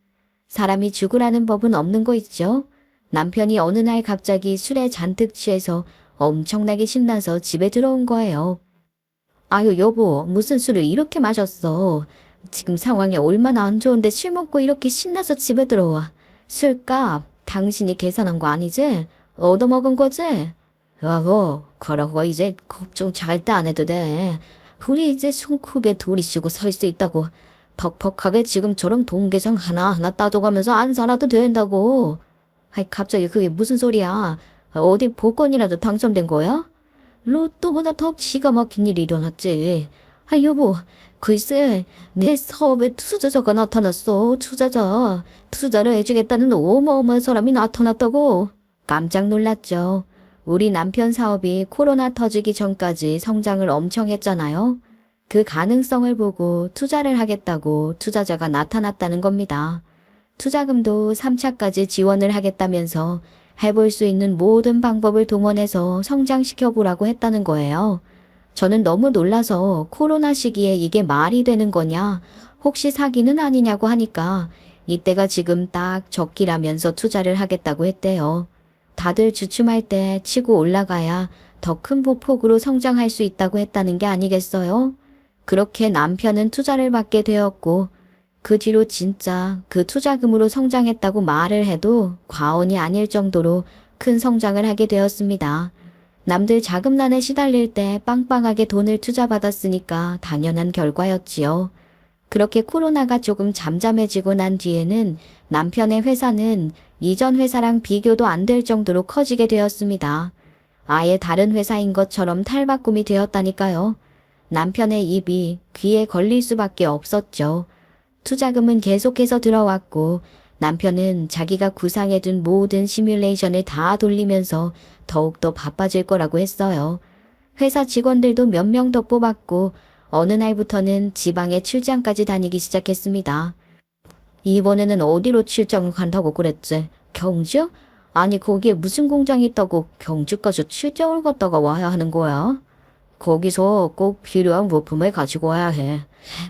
사람이 죽으라는 법은 없는 거 있죠? 남편이 어느 날 갑자기 술에 잔뜩 취해서 엄청나게 신나서 집에 들어온 거예요. 아유 여보 무슨 술을 이렇게 마셨어. 지금 상황이 얼마나 안 좋은데 술 먹고 이렇게 신나서 집에 들어와. 술값 당신이 계산한 거 아니지? 얻어먹은 거지? 여보 그러고 이제 걱정 절대 안 해도 돼. 우리 이제 손톱에 돌이 씌고 살 수 있다고. 퍽퍽하게 지금처럼 동계상 하나하나 따져가면서 안 살아도 된다고. 아이 갑자기 그게 무슨 소리야. 어디 복권이라도 당첨된 거야? 로또보다 더 기가 막힌 일이 일어났지. 아 여보 글쎄 내 사업에 투자자가 나타났어. 투자를 해주겠다는 어마어마한 사람이 나타났다고. 깜짝 놀랐죠. 우리 남편 사업이 코로나 터지기 전까지 성장을 엄청 했잖아요. 그 가능성을 보고 투자를 하겠다고 투자자가 나타났다는 겁니다. 투자금도 3차까지 지원을 하겠다면서 해볼 수 있는 모든 방법을 동원해서 성장시켜 보라고 했다는 거예요. 저는 너무 놀라서 코로나 시기에 이게 말이 되는 거냐, 혹시 사기는 아니냐고 하니까 이때가 지금 딱 적기라면서 투자를 하겠다고 했대요. 다들 주춤할 때 치고 올라가야 더 큰 폭으로 성장할 수 있다고 했다는 게 아니겠어요? 그렇게 남편은 투자를 받게 되었고 그 뒤로 진짜 그 투자금으로 성장했다고 말을 해도 과언이 아닐 정도로 큰 성장을 하게 되었습니다. 남들 자금난에 시달릴 때 빵빵하게 돈을 투자받았으니까 당연한 결과였지요. 그렇게 코로나가 조금 잠잠해지고 난 뒤에는 남편의 회사는 이전 회사랑 비교도 안 될 정도로 커지게 되었습니다. 아예 다른 회사인 것처럼 탈바꿈이 되었다니까요. 남편의 입이 귀에 걸릴 수밖에 없었죠. 투자금은 계속해서 들어왔고 남편은 자기가 구상해둔 모든 시뮬레이션을 다 돌리면서 더욱더 바빠질 거라고 했어요. 회사 직원들도 몇 명 더 뽑았고 어느 날부터는 지방에 출장까지 다니기 시작했습니다. 이번에는 어디로 출장을 간다고 그랬지? 경주? 아니 거기에 무슨 공장이 있다고 경주까지 출장을 갔다가 와야 하는 거야? 거기서 꼭 필요한 부품을 가지고 와야 해.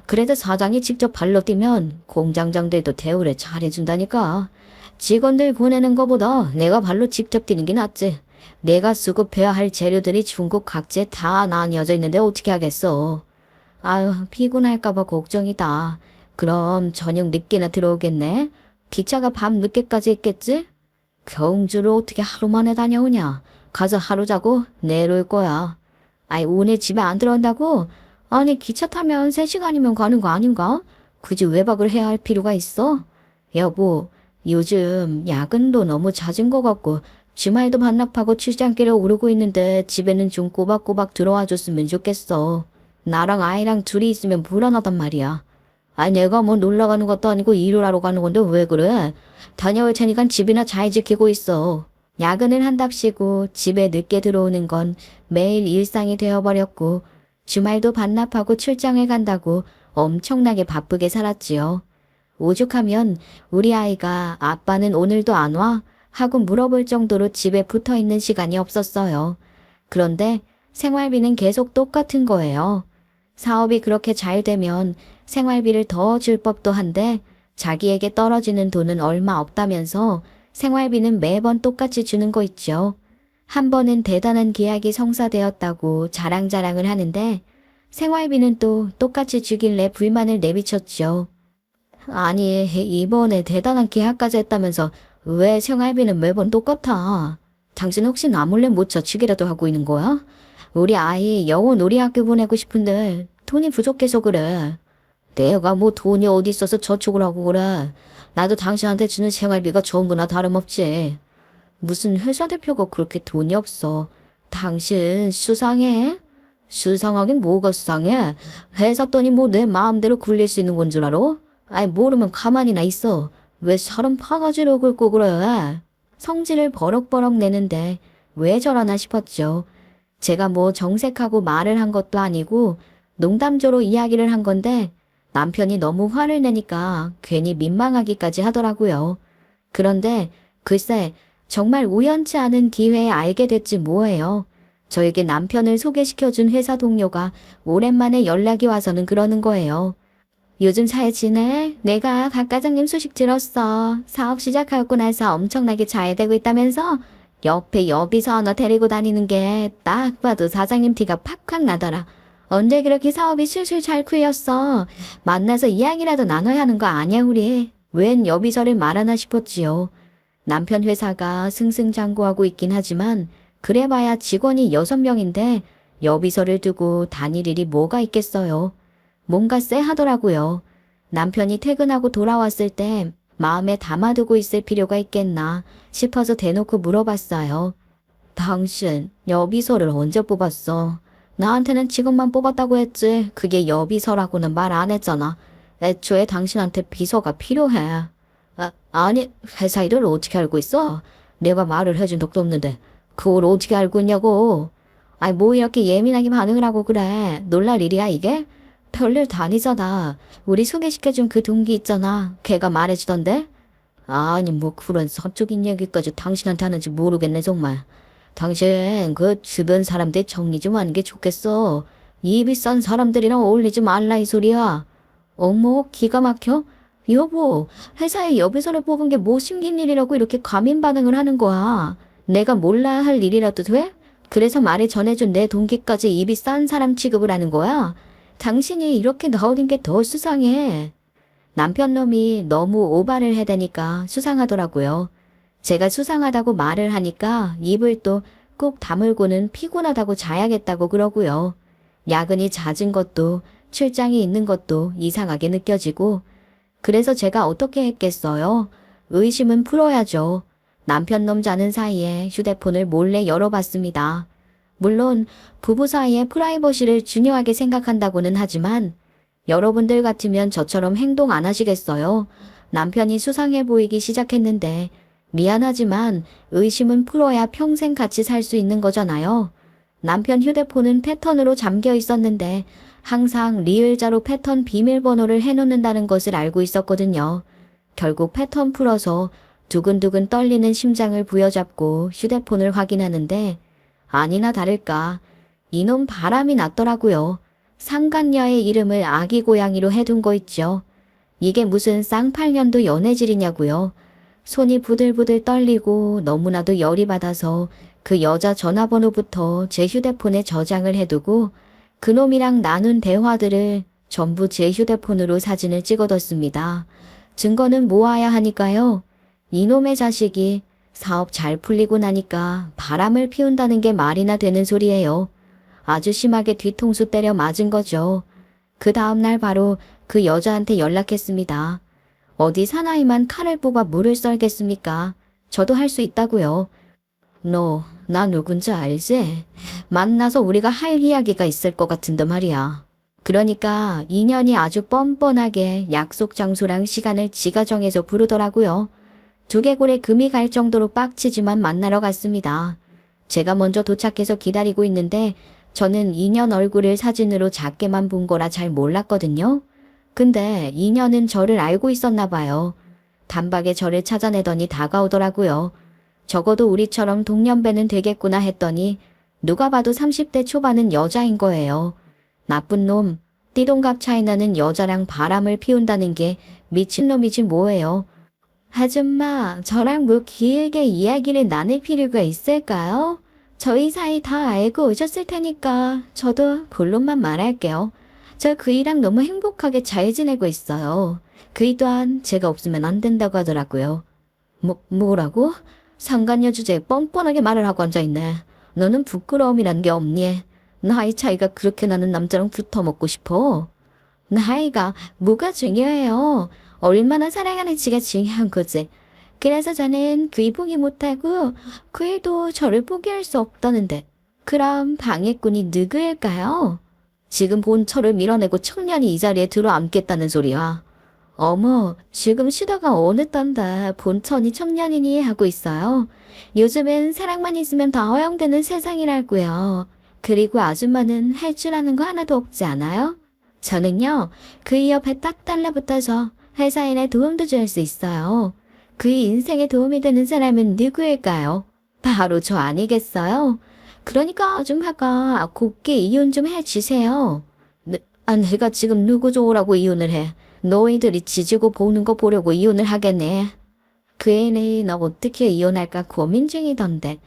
그래도 사장이 직접 발로 뛰면 공장장들도 대우를 잘해준다니까. 직원들 보내는 거보다 내가 발로 직접 뛰는 게 낫지. 내가 수급해야 할 재료들이 중국 각지에 다 나뉘어져 있는데 어떻게 하겠어. 아유 피곤할까봐 걱정이다. 그럼 저녁 늦게나 들어오겠네. 기차가 밤 늦게까지 있겠지? 경주를 어떻게 하루 만에 다녀오냐. 가서 하루 자고 내일 올 거야. 아이 오늘 집에 안 들어온다고? 아니 기차 타면 3시간이면 가는 거 아닌가? 굳이 외박을 해야 할 필요가 있어? 여보 요즘 야근도 너무 잦은 것 같고 주말도 반납하고 출장길에 오르고 있는데 집에는 좀 꼬박꼬박 들어와 줬으면 좋겠어. 나랑 아이랑 둘이 있으면 불안하단 말이야. 아니 내가 뭐 놀러 가는 것도 아니고 일을 하러 가는 건데 왜 그래? 다녀올 테니까 집이나 잘 지키고 있어. 야근을 한답시고 집에 늦게 들어오는 건 매일 일상이 되어버렸고 주말도 반납하고 출장을 간다고 엄청나게 바쁘게 살았지요. 오죽하면 우리 아이가 아빠는 오늘도 안 와? 하고 물어볼 정도로 집에 붙어 있는 시간이 없었어요. 그런데 생활비는 계속 똑같은 거예요. 사업이 그렇게 잘 되면 생활비를 더 줄 법도 한데 자기에게 떨어지는 돈은 얼마 없다면서 생활비는 매번 똑같이 주는 거 있죠. 한 번은 대단한 계약이 성사되었다고 자랑자랑을 하는데 생활비는 또 똑같이 주길래 불만을 내비쳤죠. 아니 이번에 대단한 계약까지 했다면서 왜 생활비는 매번 똑같아? 당신 혹시 나 몰래 모처치기라도 하고 있는 거야? 우리 아이 영어 놀이학교 보내고 싶은데 돈이 부족해서 그래. 내가 뭐 돈이 어디 있어서 저축을 하고 그래. 나도 당신한테 주는 생활비가 좋은 거나 다름없지. 무슨 회사 대표가 그렇게 돈이 없어. 당신 수상해? 수상하긴 뭐가 수상해? 회사 돈이 뭐 내 마음대로 굴릴 수 있는 건 줄 알아? 아이 모르면 가만히나 있어. 왜 사람 파가지로 긁고 그래? 성질을 버럭버럭 내는데 왜 저러나 싶었죠. 제가 뭐 정색하고 말을 한 것도 아니고 농담조로 이야기를 한 건데 남편이 너무 화를 내니까 괜히 민망하기까지 하더라고요. 그런데 글쎄 정말 우연치 않은 기회에 알게 됐지 뭐예요. 저에게 남편을 소개시켜준 회사 동료가 오랜만에 연락이 와서는 그러는 거예요. 요즘 잘 지내? 내가 박 과장님 소식 들었어. 사업 시작하고 나서 엄청나게 잘 되고 있다면서? 옆에 여비서 하나 데리고 다니는 게 딱 봐도 사장님 티가 팍팍 나더라. 언제 그렇게 사업이 술술 잘 풀렸어? 만나서 이야기라도 나눠야 하는 거 아니야, 우리? 웬 여비서를 말하나 싶었지요. 남편 회사가 승승장구하고 있긴 하지만 그래봐야 직원이 6명인데 여비서를 두고 다닐 일이 뭐가 있겠어요. 뭔가 쎄하더라고요. 남편이 퇴근하고 돌아왔을 때 마음에 담아두고 있을 필요가 있겠나 싶어서 대놓고 물어봤어요. 당신 여비서를 언제 뽑았어? 나한테는 직원만 뽑았다고 했지. 그게 여비서라고는 말 안 했잖아. 애초에 당신한테 비서가 필요해. 아니, 회사 일을 어떻게 알고 있어? 내가 말을 해준 적도 없는데 그걸 어떻게 알고 있냐고. 아이, 뭐 이렇게 예민하게 반응을 하고 그래. 놀랄 일이야 이게? 별일 다 아니잖아. 우리 소개시켜준 그 동기 있잖아. 걔가 말해주던데? 아니, 뭐 그런 서쪽인 얘기까지 당신한테 하는지 모르겠네 정말. 당신 그 주변 사람들 정리 좀 하는 게 좋겠어. 이 비싼 사람들이랑 어울리지 말라 이 소리야. 어머, 기가 막혀? 여보, 회사에 여비서를 뽑은 게 뭐 숨긴 일이라고 이렇게 과민 반응을 하는 거야. 내가 몰라야 할 일이라도 돼? 그래서 말을 전해준 내 동기까지 입이 싼 사람 취급을 하는 거야. 당신이 이렇게 나오는 게 더 수상해. 남편 놈이 너무 오바를 해대니까 수상하더라고요. 제가 수상하다고 말을 하니까 입을 또 꼭 다물고는 피곤하다고 자야겠다고 그러고요. 야근이 잦은 것도 출장이 있는 것도 이상하게 느껴지고 그래서 제가 어떻게 했겠어요? 의심은 풀어야죠. 남편 놈 자는 사이에 휴대폰을 몰래 열어봤습니다. 물론 부부 사이의 프라이버시를 중요하게 생각한다고는 하지만 여러분들 같으면 저처럼 행동 안 하시겠어요? 남편이 수상해 보이기 시작했는데 미안하지만 의심은 풀어야 평생 같이 살 수 있는 거잖아요. 남편 휴대폰은 패턴으로 잠겨 있었는데 항상 리을자로 패턴 비밀번호를 해놓는다는 것을 알고 있었거든요. 결국 패턴 풀어서 두근두근 떨리는 심장을 부여잡고 휴대폰을 확인하는데 아니나 다를까 이놈 바람이 났더라고요. 상간녀의 이름을 아기 고양이로 해둔 거 있죠. 이게 무슨 쌍팔년도 연애질이냐고요. 손이 부들부들 떨리고 너무나도 열이 받아서 그 여자 전화번호부터 제 휴대폰에 저장을 해두고 그놈이랑 나눈 대화들을 전부 제 휴대폰으로 사진을 찍어뒀습니다. 증거는 모아야 하니까요. 이놈의 자식이 사업 잘 풀리고 나니까 바람을 피운다는 게 말이나 되는 소리예요. 아주 심하게 뒤통수 때려 맞은 거죠. 그 다음날 바로 그 여자한테 연락했습니다. 어디 사나이만 칼을 뽑아 물을 썰겠습니까? 저도 할 수 있다고요. 너, 나 누군지 알지? 만나서 우리가 할 이야기가 있을 것 같은데 말이야. 그러니까 인연이 아주 뻔뻔하게 약속 장소랑 시간을 지가 정해서 부르더라고요. 두개골에 금이 갈 정도로 빡치지만 만나러 갔습니다. 제가 먼저 도착해서 기다리고 있는데 저는 인연 얼굴을 사진으로 작게만 본 거라 잘 몰랐거든요. 근데 인연은 저를 알고 있었나 봐요. 단박에 저를 찾아내더니 다가오더라고요. 적어도 우리처럼 동년배는 되겠구나 했더니 누가 봐도 30대 초반은 여자인 거예요. 나쁜 놈, 띠동갑 차이 나는 여자랑 바람을 피운다는 게 미친놈이지 뭐예요. 아줌마, 저랑 뭐 길게 이야기를 나눌 필요가 있을까요? 저희 사이 다 알고 오셨을 테니까 저도 본론만 말할게요. 저 그이랑 너무 행복하게 잘 지내고 있어요. 그이 또한 제가 없으면 안 된다고 하더라고요. 뭐라고? 상간녀 주제에 뻔뻔하게 말을 하고 앉아있네. 너는 부끄러움이란 게 없니? 나이 차이가 그렇게 나는 남자랑 붙어먹고 싶어. 나이가 뭐가 중요해요. 얼마나 사랑하는지가 중요한 거지. 그래서 저는 그이 포기 못하고 그이도 저를 포기할 수 없다는데 그럼 방해꾼이 누구일까요? 지금 본처를 밀어내고 청년이 이 자리에 들어앉겠다는 소리야. 어머, 지금 시대가 어느 딴데 본천이 청년이니 하고 있어요. 요즘은 사랑만 있으면 다 허용되는 세상이라고요. 그리고 아줌마는 할 줄 아는 거 하나도 없지 않아요? 저는요, 그이 옆에 딱 달라붙어서 회사 일에 도움도 줄 수 있어요. 그이 인생에 도움이 되는 사람은 누구일까요? 바로 저 아니겠어요? 그러니까 아줌마가 곱게 이혼 좀 해주세요. 내가 지금 누구 좋으라고 이혼을 해. 너희들이 지지고 보는 거 보려고 이혼을 하겠네. 그 애는 너 어떻게 이혼할까 고민 중이던데.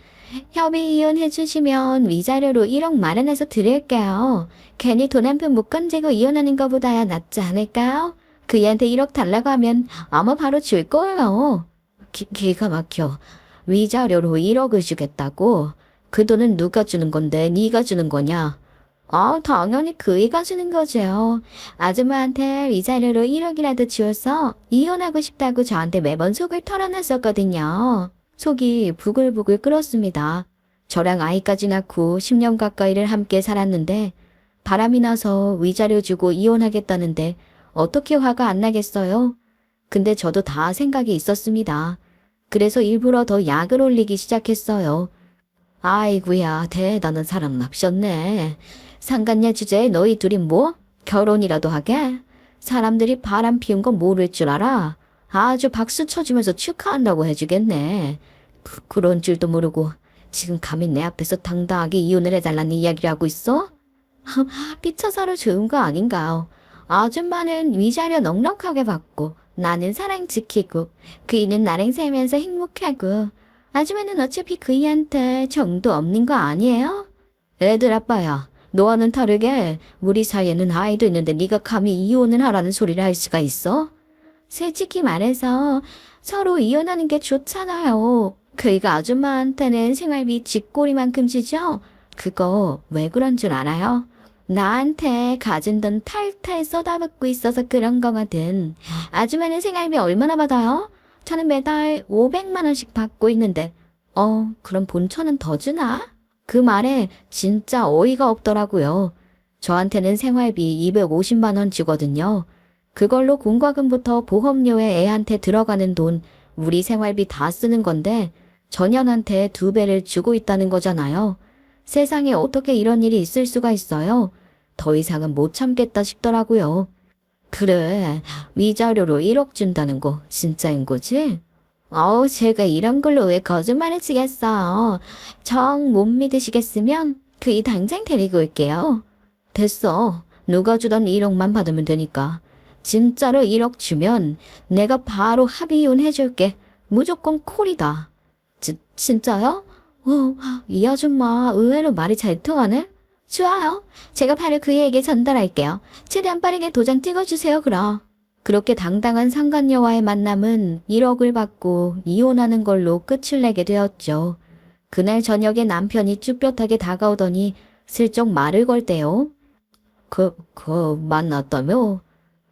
협의 이혼해 주시면 위자료로 1억 마련해서 드릴게요. 괜히 돈 한 푼 못 건지고 이혼하는 것보다야 낫지 않을까요? 그 애한테 1억 달라고 하면 아마 바로 줄 거예요. 기가 막혀. 위자료로 1억을 주겠다고? 그 돈은 누가 주는 건데 네가 주는 거냐? 당연히 그이가 주는 거죠. 아줌마한테 위자료로 1억이라도 지어서 이혼하고 싶다고 저한테 매번 속을 털어놨었거든요. 속이 부글부글 끓었습니다. 저랑 아이까지 낳고 10년 가까이를 함께 살았는데 바람이 나서 위자료 주고 이혼하겠다는데 어떻게 화가 안 나겠어요? 근데 저도 다 생각이 있었습니다. 그래서 일부러 더 약을 올리기 시작했어요. 아이구야, 대단한 사람 납셨네. 상간녀 주제에 너희 둘이 뭐? 결혼이라도 하게? 사람들이 바람 피운 거 모를 줄 알아? 아주 박수 쳐주면서 축하한다고 해주겠네. 그런 줄도 모르고 지금 감히 내 앞에서 당당하게 이혼을 해달라는 이야기를 하고 있어? 삐쳐서로 좋은 거 아닌가요? 아줌마는 위자료 넉넉하게 받고 나는 사랑 지키고 그이는 나랑 살면서 행복하고 아줌마는 어차피 그이한테 정도 없는 거 아니에요? 애들 아빠야, 너와는 다르게 우리 사이에는 아이도 있는데 네가 감히 이혼을 하라는 소리를 할 수가 있어? 솔직히 말해서 서로 이혼하는 게 좋잖아요. 그이가 아줌마한테는 생활비 쥐꼬리만큼 주죠? 그거 왜 그런 줄 알아요? 나한테 가진 돈 탈탈 쏟아붓고 있어서 그런 거거든. 아줌마는 생활비 얼마나 받아요? 저는 매달 500만 원씩 받고 있는데 그럼 본처는 더 주나? 그 말에 진짜 어이가 없더라고요. 저한테는 생활비 250만 원 주거든요. 그걸로 공과금부터 보험료에 애한테 들어가는 돈, 우리 생활비 다 쓰는 건데 전현한테 2배를 주고 있다는 거잖아요. 세상에 어떻게 이런 일이 있을 수가 있어요? 더 이상은 못 참겠다 싶더라고요. 그래, 위자료로 1억 준다는 거 진짜인 거지? 제가 이런 걸로 왜 거짓말을 치겠어요. 정 못 믿으시겠으면 그이 당장 데리고 올게요. 됐어. 누가 주던 1억만 받으면 되니까. 진짜로 1억 주면 내가 바로 합의 이혼 해줄게. 무조건 콜이다. 진짜요? 이 아줌마 의외로 말이 잘 통하네? 좋아요. 제가 바로 그에게 전달할게요. 최대한 빠르게 도장 찍어주세요, 그럼. 그렇게 당당한 상간녀와의 만남은 1억을 받고 이혼하는 걸로 끝을 내게 되었죠. 그날 저녁에 남편이 쭈뼛하게 다가오더니 슬쩍 말을 걸대요. 만났다며?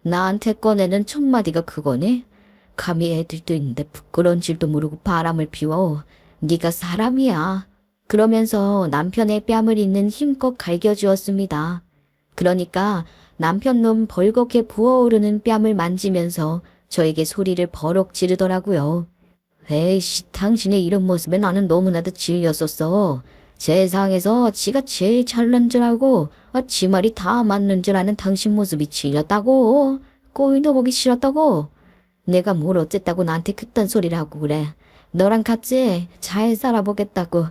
나한테 꺼내는 첫 마디가 그거네? 감히 애들도 있는데 부끄러운 줄도 모르고 바람을 피워. 네가 사람이야. 그러면서 남편의 뺨을 있는 힘껏 갈겨주었습니다. 그러니까 남편 놈 벌겋게 부어오르는 뺨을 만지면서 저에게 소리를 버럭 지르더라고요. 에이씨, 당신의 이런 모습에 나는 너무나도 질렸었어. 세상에서 지가 제일 잘난 줄 알고 지 말이 다 맞는 줄 아는 당신 모습이 질렸다고. 꼴도 보기 싫었다고. 내가 뭘 어쨌다고 나한테 그딴 소리를 하고 그래. 너랑 같이 잘 살아보겠다고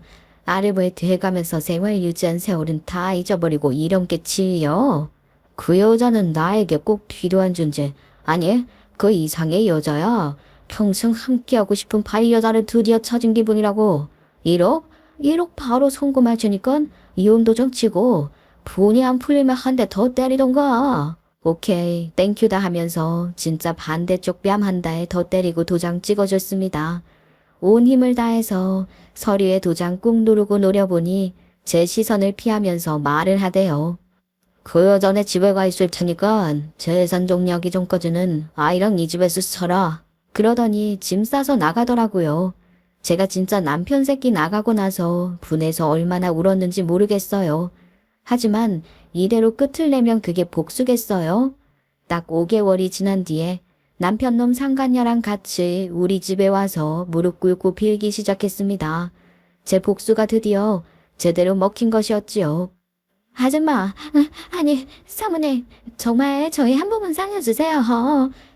아르바이트 해가면서 생활 유지한 세월은 다 잊어버리고 이런 게 질려. 그 여자는 나에게 꼭 필요한 존재. 아니, 그 이상의 여자야. 평생 함께하고 싶은 바이 여자를 드디어 찾은 기분이라고. 1억? 1억 바로 송금할 테니까 이혼 도장 치고 분이 안 풀리면 한 대 더 때리던가. 오케이, 땡큐다 하면서 진짜 반대쪽 뺨 한 대 더 때리고 도장 찍어줬습니다. 온 힘을 다해서 서류에 도장 꾹 누르고 노려보니 제 시선을 피하면서 말을 하대요. 그 여전에 집에 가 있을 테니까 재산 정리하기 전까지는 아이랑 이 집에서 살아. 그러더니 짐 싸서 나가더라고요. 제가 진짜 남편 새끼 나가고 나서 분해서 얼마나 울었는지 모르겠어요. 하지만 이대로 끝을 내면 그게 복수겠어요? 딱 5개월이 지난 뒤에 남편놈 상간녀랑 같이 우리 집에 와서 무릎 꿇고 빌기 시작했습니다. 제 복수가 드디어 제대로 먹힌 것이었지요. 아줌마, 아니, 사모님, 정말 저희 한 번만 살려주세요.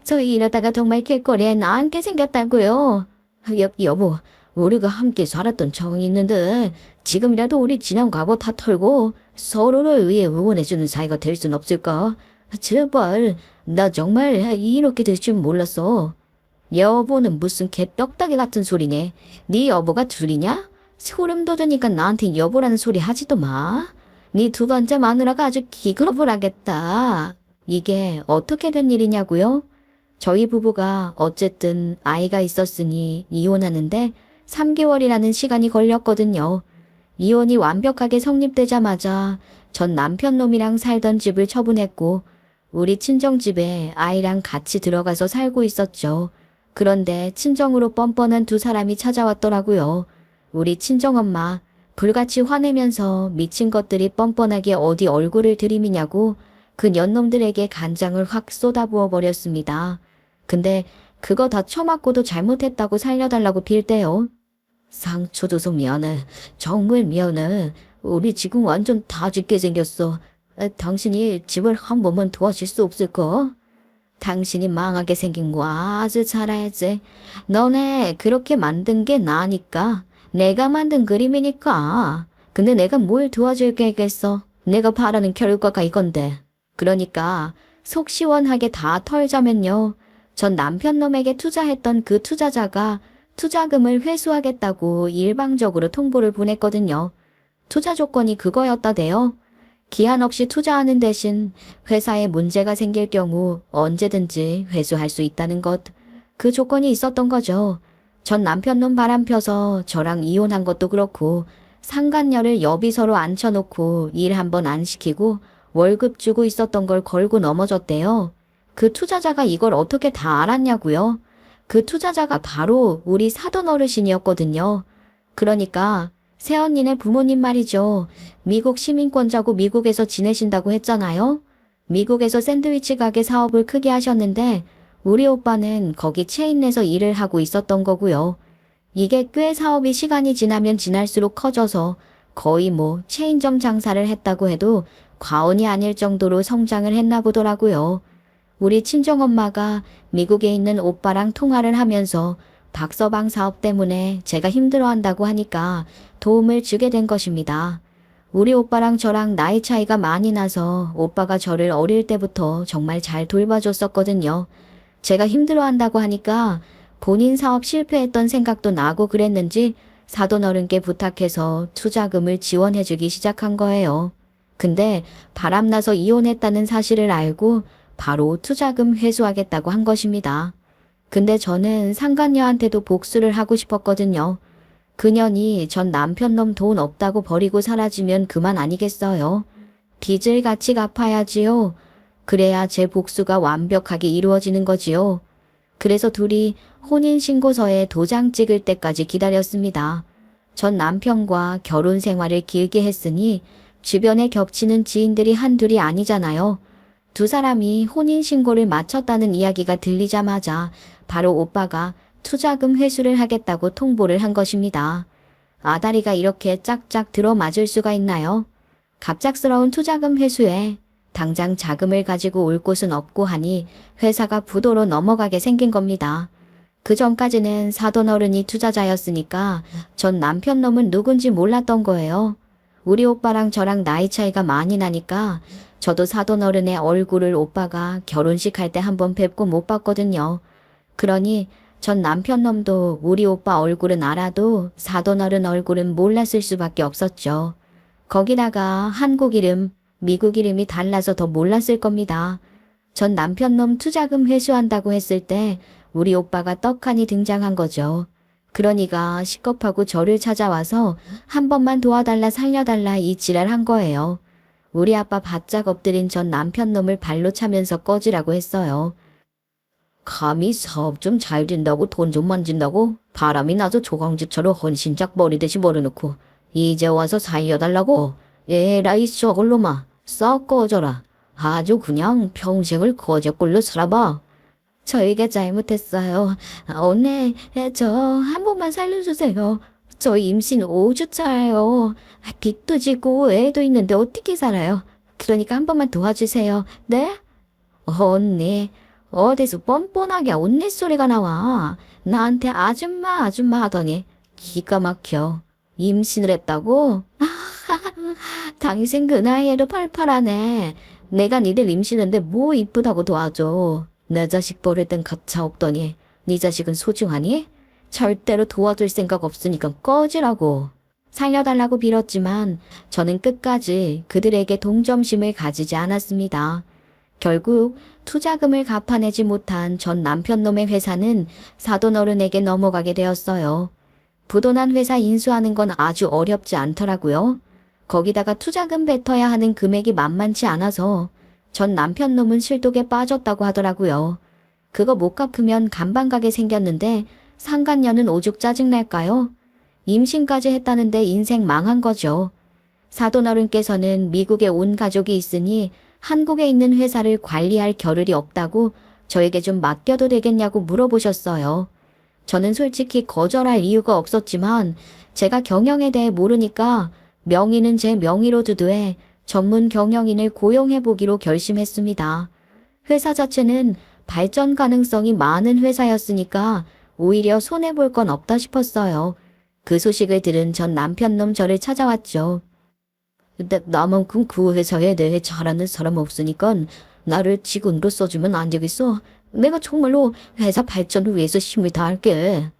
저희 이러다가 정말 길거리에 나앉게 생겼다고요. 여보, 우리가 함께 살았던 정이 있는데 지금이라도 우리 지난 과거 다 털고 서로를 위해 응원해주는 사이가 될 순 없을까? 제발, 나 정말 이렇게 될 줄 몰랐어. 여보는 무슨 개떡다귀 같은 소리네. 네 여보가 둘이냐? 소름 돋으니까 나한테 여보라는 소리 하지도 마. 네 두 번째 마누라가 아주 기겁을 하겠다. 이게 어떻게 된 일이냐고요? 저희 부부가 어쨌든 아이가 있었으니 이혼하는데 3개월이라는 시간이 걸렸거든요. 이혼이 완벽하게 성립되자마자 전 남편 놈이랑 살던 집을 처분했고 우리 친정집에 아이랑 같이 들어가서 살고 있었죠. 그런데 친정으로 뻔뻔한 두 사람이 찾아왔더라고요. 우리 친정엄마 불같이 화내면서 미친 것들이 뻔뻔하게 어디 얼굴을 들이미냐고 그 년놈들에게 간장을 확 쏟아부어 버렸습니다. 근데 그거 다 처맞고도 잘못했다고 살려달라고 빌대요. 상처 줘서 미안해. 정말 미안해. 우리 지금 완전 다 죽게 생겼어. 당신이 집을 한 번만 도와줄 수 없을까? 당신이 망하게 생긴 거 아주 잘 알지. 너네 그렇게 만든 게 나니까. 내가 만든 그림이니까. 근데 내가 뭘 도와줄 게겠어. 내가 바라는 결과가 이건데. 그러니까 속 시원하게 다 털자면요. 전 남편 놈에게 투자했던 그 투자자가 투자금을 회수하겠다고 일방적으로 통보를 보냈거든요. 투자 조건이 그거였다대요. 기한 없이 투자하는 대신 회사에 문제가 생길 경우 언제든지 회수할 수 있다는 것. 그 조건이 있었던 거죠. 전 남편놈 바람 펴서 저랑 이혼한 것도 그렇고 상간녀를 여비서로 앉혀놓고 일 한 번 안 시키고 월급 주고 있었던 걸 걸고 넘어졌대요. 그 투자자가 이걸 어떻게 다 알았냐고요? 그 투자자가 바로 우리 사돈 어르신이었거든요. 그러니까 새언니네 부모님 말이죠. 미국 시민권자고 미국에서 지내신다고 했잖아요. 미국에서 샌드위치 가게 사업을 크게 하셨는데 우리 오빠는 거기 체인 내서 일을 하고 있었던 거고요. 이게 꽤 사업이 시간이 지나면 지날수록 커져서 거의 뭐 체인점 장사를 했다고 해도 과언이 아닐 정도로 성장을 했나 보더라고요. 우리 친정엄마가 미국에 있는 오빠랑 통화를 하면서 박서방 사업 때문에 제가 힘들어한다고 하니까 도움을 주게 된 것입니다. 우리 오빠랑 저랑 나이 차이가 많이 나서 오빠가 저를 어릴 때부터 정말 잘 돌봐줬었거든요. 제가 힘들어한다고 하니까 본인 사업 실패했던 생각도 나고 그랬는지 사돈 어른께 부탁해서 투자금을 지원해주기 시작한 거예요. 근데 바람나서 이혼했다는 사실을 알고 바로 투자금 회수하겠다고 한 것입니다. 근데 저는 상간녀한테도 복수를 하고 싶었거든요. 그년이 전 남편놈 돈 없다고 버리고 사라지면 그만 아니겠어요. 빚을 같이 갚아야지요. 그래야 제 복수가 완벽하게 이루어지는 거지요. 그래서 둘이 혼인신고서에 도장 찍을 때까지 기다렸습니다. 전 남편과 결혼 생활을 길게 했으니 주변에 겹치는 지인들이 한둘이 아니잖아요. 두 사람이 혼인신고를 마쳤다는 이야기가 들리자마자 바로 오빠가 투자금 회수를 하겠다고 통보를 한 것입니다. 아다리가 이렇게 짝짝 들어맞을 수가 있나요? 갑작스러운 투자금 회수에 당장 자금을 가지고 올 곳은 없고 하니 회사가 부도로 넘어가게 생긴 겁니다. 그 전까지는 사돈 어른이 투자자였으니까 전 남편 놈은 누군지 몰랐던 거예요. 우리 오빠랑 저랑 나이 차이가 많이 나니까 저도 사돈 어른의 얼굴을 오빠가 결혼식 할 때 한번 뵙고 못 봤거든요. 그러니 전 남편 놈도 우리 오빠 얼굴은 알아도 사돈 어른 얼굴은 몰랐을 수밖에 없었죠. 거기다가 한국 이름, 미국 이름이 달라서 더 몰랐을 겁니다. 전 남편 놈 투자금 회수한다고 했을 때 우리 오빠가 떡하니 등장한 거죠. 그러니까 시겁하고 저를 찾아와서 한 번만 도와달라 살려달라 이 지랄한 거예요. 우리 아빠 바짝 엎드린 전 남편 놈을 발로 차면서 꺼지라고 했어요. 감히 사업 좀 잘 된다고 돈 좀 만진다고 바람이 나서 조강지처럼 헌신짝 버리듯이 버려놓고 이제 와서 살려달라고? 에라이 저걸로마 썩 꺼져라. 아주 그냥 평생을 거저꼴로 살아봐. 저희가 잘못했어요. 언니 저 한 번만 살려주세요. 저 임신 5주차예요. 빚도 지고 애도 있는데 어떻게 살아요? 그러니까 한 번만 도와주세요. 네? 언니 어디서 뻔뻔하게 언니 소리가 나와. 나한테 아줌마 아줌마 하더니 기가 막혀. 임신을 했다고? 당신 그 나이에도 팔팔하네. 내가 니들 임신인데 뭐 이쁘다고 도와줘. 내 자식 버릴 땐 가차 없더니 네 자식은 소중하니? 절대로 도와줄 생각 없으니까 꺼지라고. 살려달라고 빌었지만 저는 끝까지 그들에게 동정심을 가지지 않았습니다. 결국 투자금을 갚아내지 못한 전 남편놈의 회사는 사돈어른에게 넘어가게 되었어요. 부도난 회사 인수하는 건 아주 어렵지 않더라고요. 거기다가 투자금 뱉어야 하는 금액이 만만치 않아서 전 남편놈은 실독에 빠졌다고 하더라고요. 그거 못 갚으면 간방 가게 생겼는데 상간녀는 오죽 짜증날까요? 임신까지 했다는데 인생 망한 거죠. 사돈어른께서는 미국에 온 가족이 있으니 한국에 있는 회사를 관리할 겨를이 없다고 저에게 좀 맡겨도 되겠냐고 물어보셨어요. 저는 솔직히 거절할 이유가 없었지만 제가 경영에 대해 모르니까 명의는 제 명의로 두되 전문 경영인을 고용해보기로 결심했습니다. 회사 자체는 발전 가능성이 많은 회사였으니까 오히려 손해볼 건 없다 싶었어요. 그 소식을 들은 전 남편놈 저를 찾아왔죠. 나만큼 그 회사에 대해 잘 아는 사람 없으니까 나를 직원으로 써주면 안 되겠어? 내가 정말로 회사 발전을 위해서 힘을 다할게.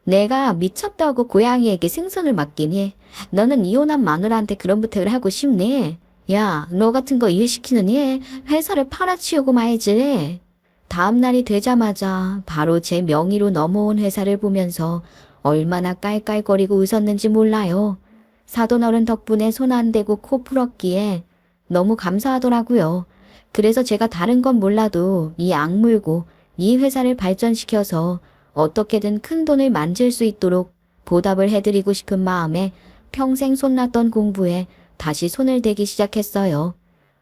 내가 미쳤다고 고양이에게 생선을 맡기니 너는 이혼한 마누라한테 그런 부탁을 하고 싶니? 야, 너 같은 거 일시키느니 회사를 팔아치우고 말지. 다음 날이 되자마자 바로 제 명의로 넘어온 회사를 보면서 얼마나 깔깔거리고 웃었는지 몰라요. 사돈어른 덕분에 손 안 대고 코 풀었기에 너무 감사하더라고요. 그래서 제가 다른 건 몰라도 이 악물고 이 회사를 발전시켜서 어떻게든 큰 돈을 만질 수 있도록 보답을 해드리고 싶은 마음에 평생 손났던 공부에 다시 손을 대기 시작했어요.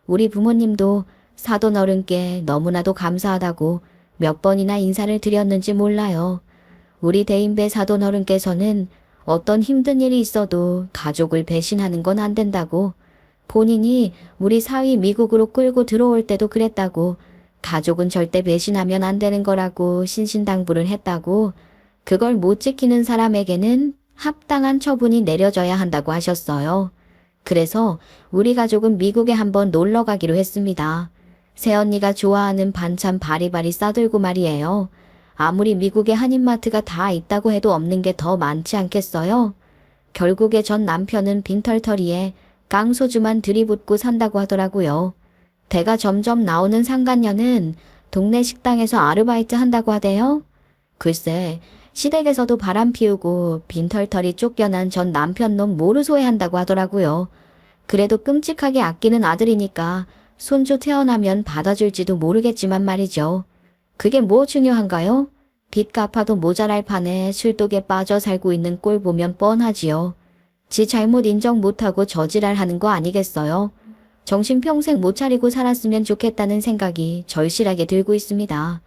우리 부모님도 사돈어른께 너무나도 감사하다고 몇 번이나 인사를 드렸는지 몰라요. 우리 대인배 사돈어른께서는 어떤 힘든 일이 있어도 가족을 배신하는 건 안 된다고, 본인이 우리 사위 미국으로 끌고 들어올 때도 그랬다고, 가족은 절대 배신하면 안 되는 거라고 신신당부를 했다고, 그걸 못 지키는 사람에게는 합당한 처분이 내려져야 한다고 하셨어요. 그래서 우리 가족은 미국에 한번 놀러 가기로 했습니다. 새언니가 좋아하는 반찬 바리바리 싸들고 말이에요. 아무리 미국에 한인마트가 다 있다고 해도 없는 게 더 많지 않겠어요? 결국에 전 남편은 빈털터리에 깡소주만 들이붓고 산다고 하더라고요. 대가 점점 나오는 상간녀는 동네 식당에서 아르바이트 한다고 하대요. 글쎄, 시댁에서도 바람 피우고 빈털터리 쫓겨난 전 남편놈 모르소해 한다고 하더라고요. 그래도 끔찍하게 아끼는 아들이니까 손주 태어나면 받아줄지도 모르겠지만 말이죠. 그게 뭐 중요한가요? 빚 갚아도 모자랄 판에 술독에 빠져 살고 있는 꼴 보면 뻔하지요. 지 잘못 인정 못하고 저지랄 하는 거 아니겠어요? 정신 평생 못 차리고 살았으면 좋겠다는 생각이 절실하게 들고 있습니다.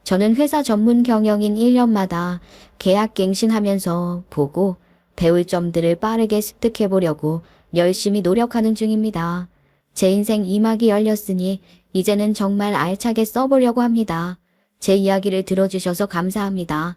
저는 회사 전문 경영인 1년마다 계약갱신하면서 보고 배울 점들을 빠르게 습득해보려고 열심히 노력하는 중입니다. 제 인생 2막이 열렸으니 이제는 정말 알차게 써보려고 합니다. 제 이야기를 들어주셔서 감사합니다.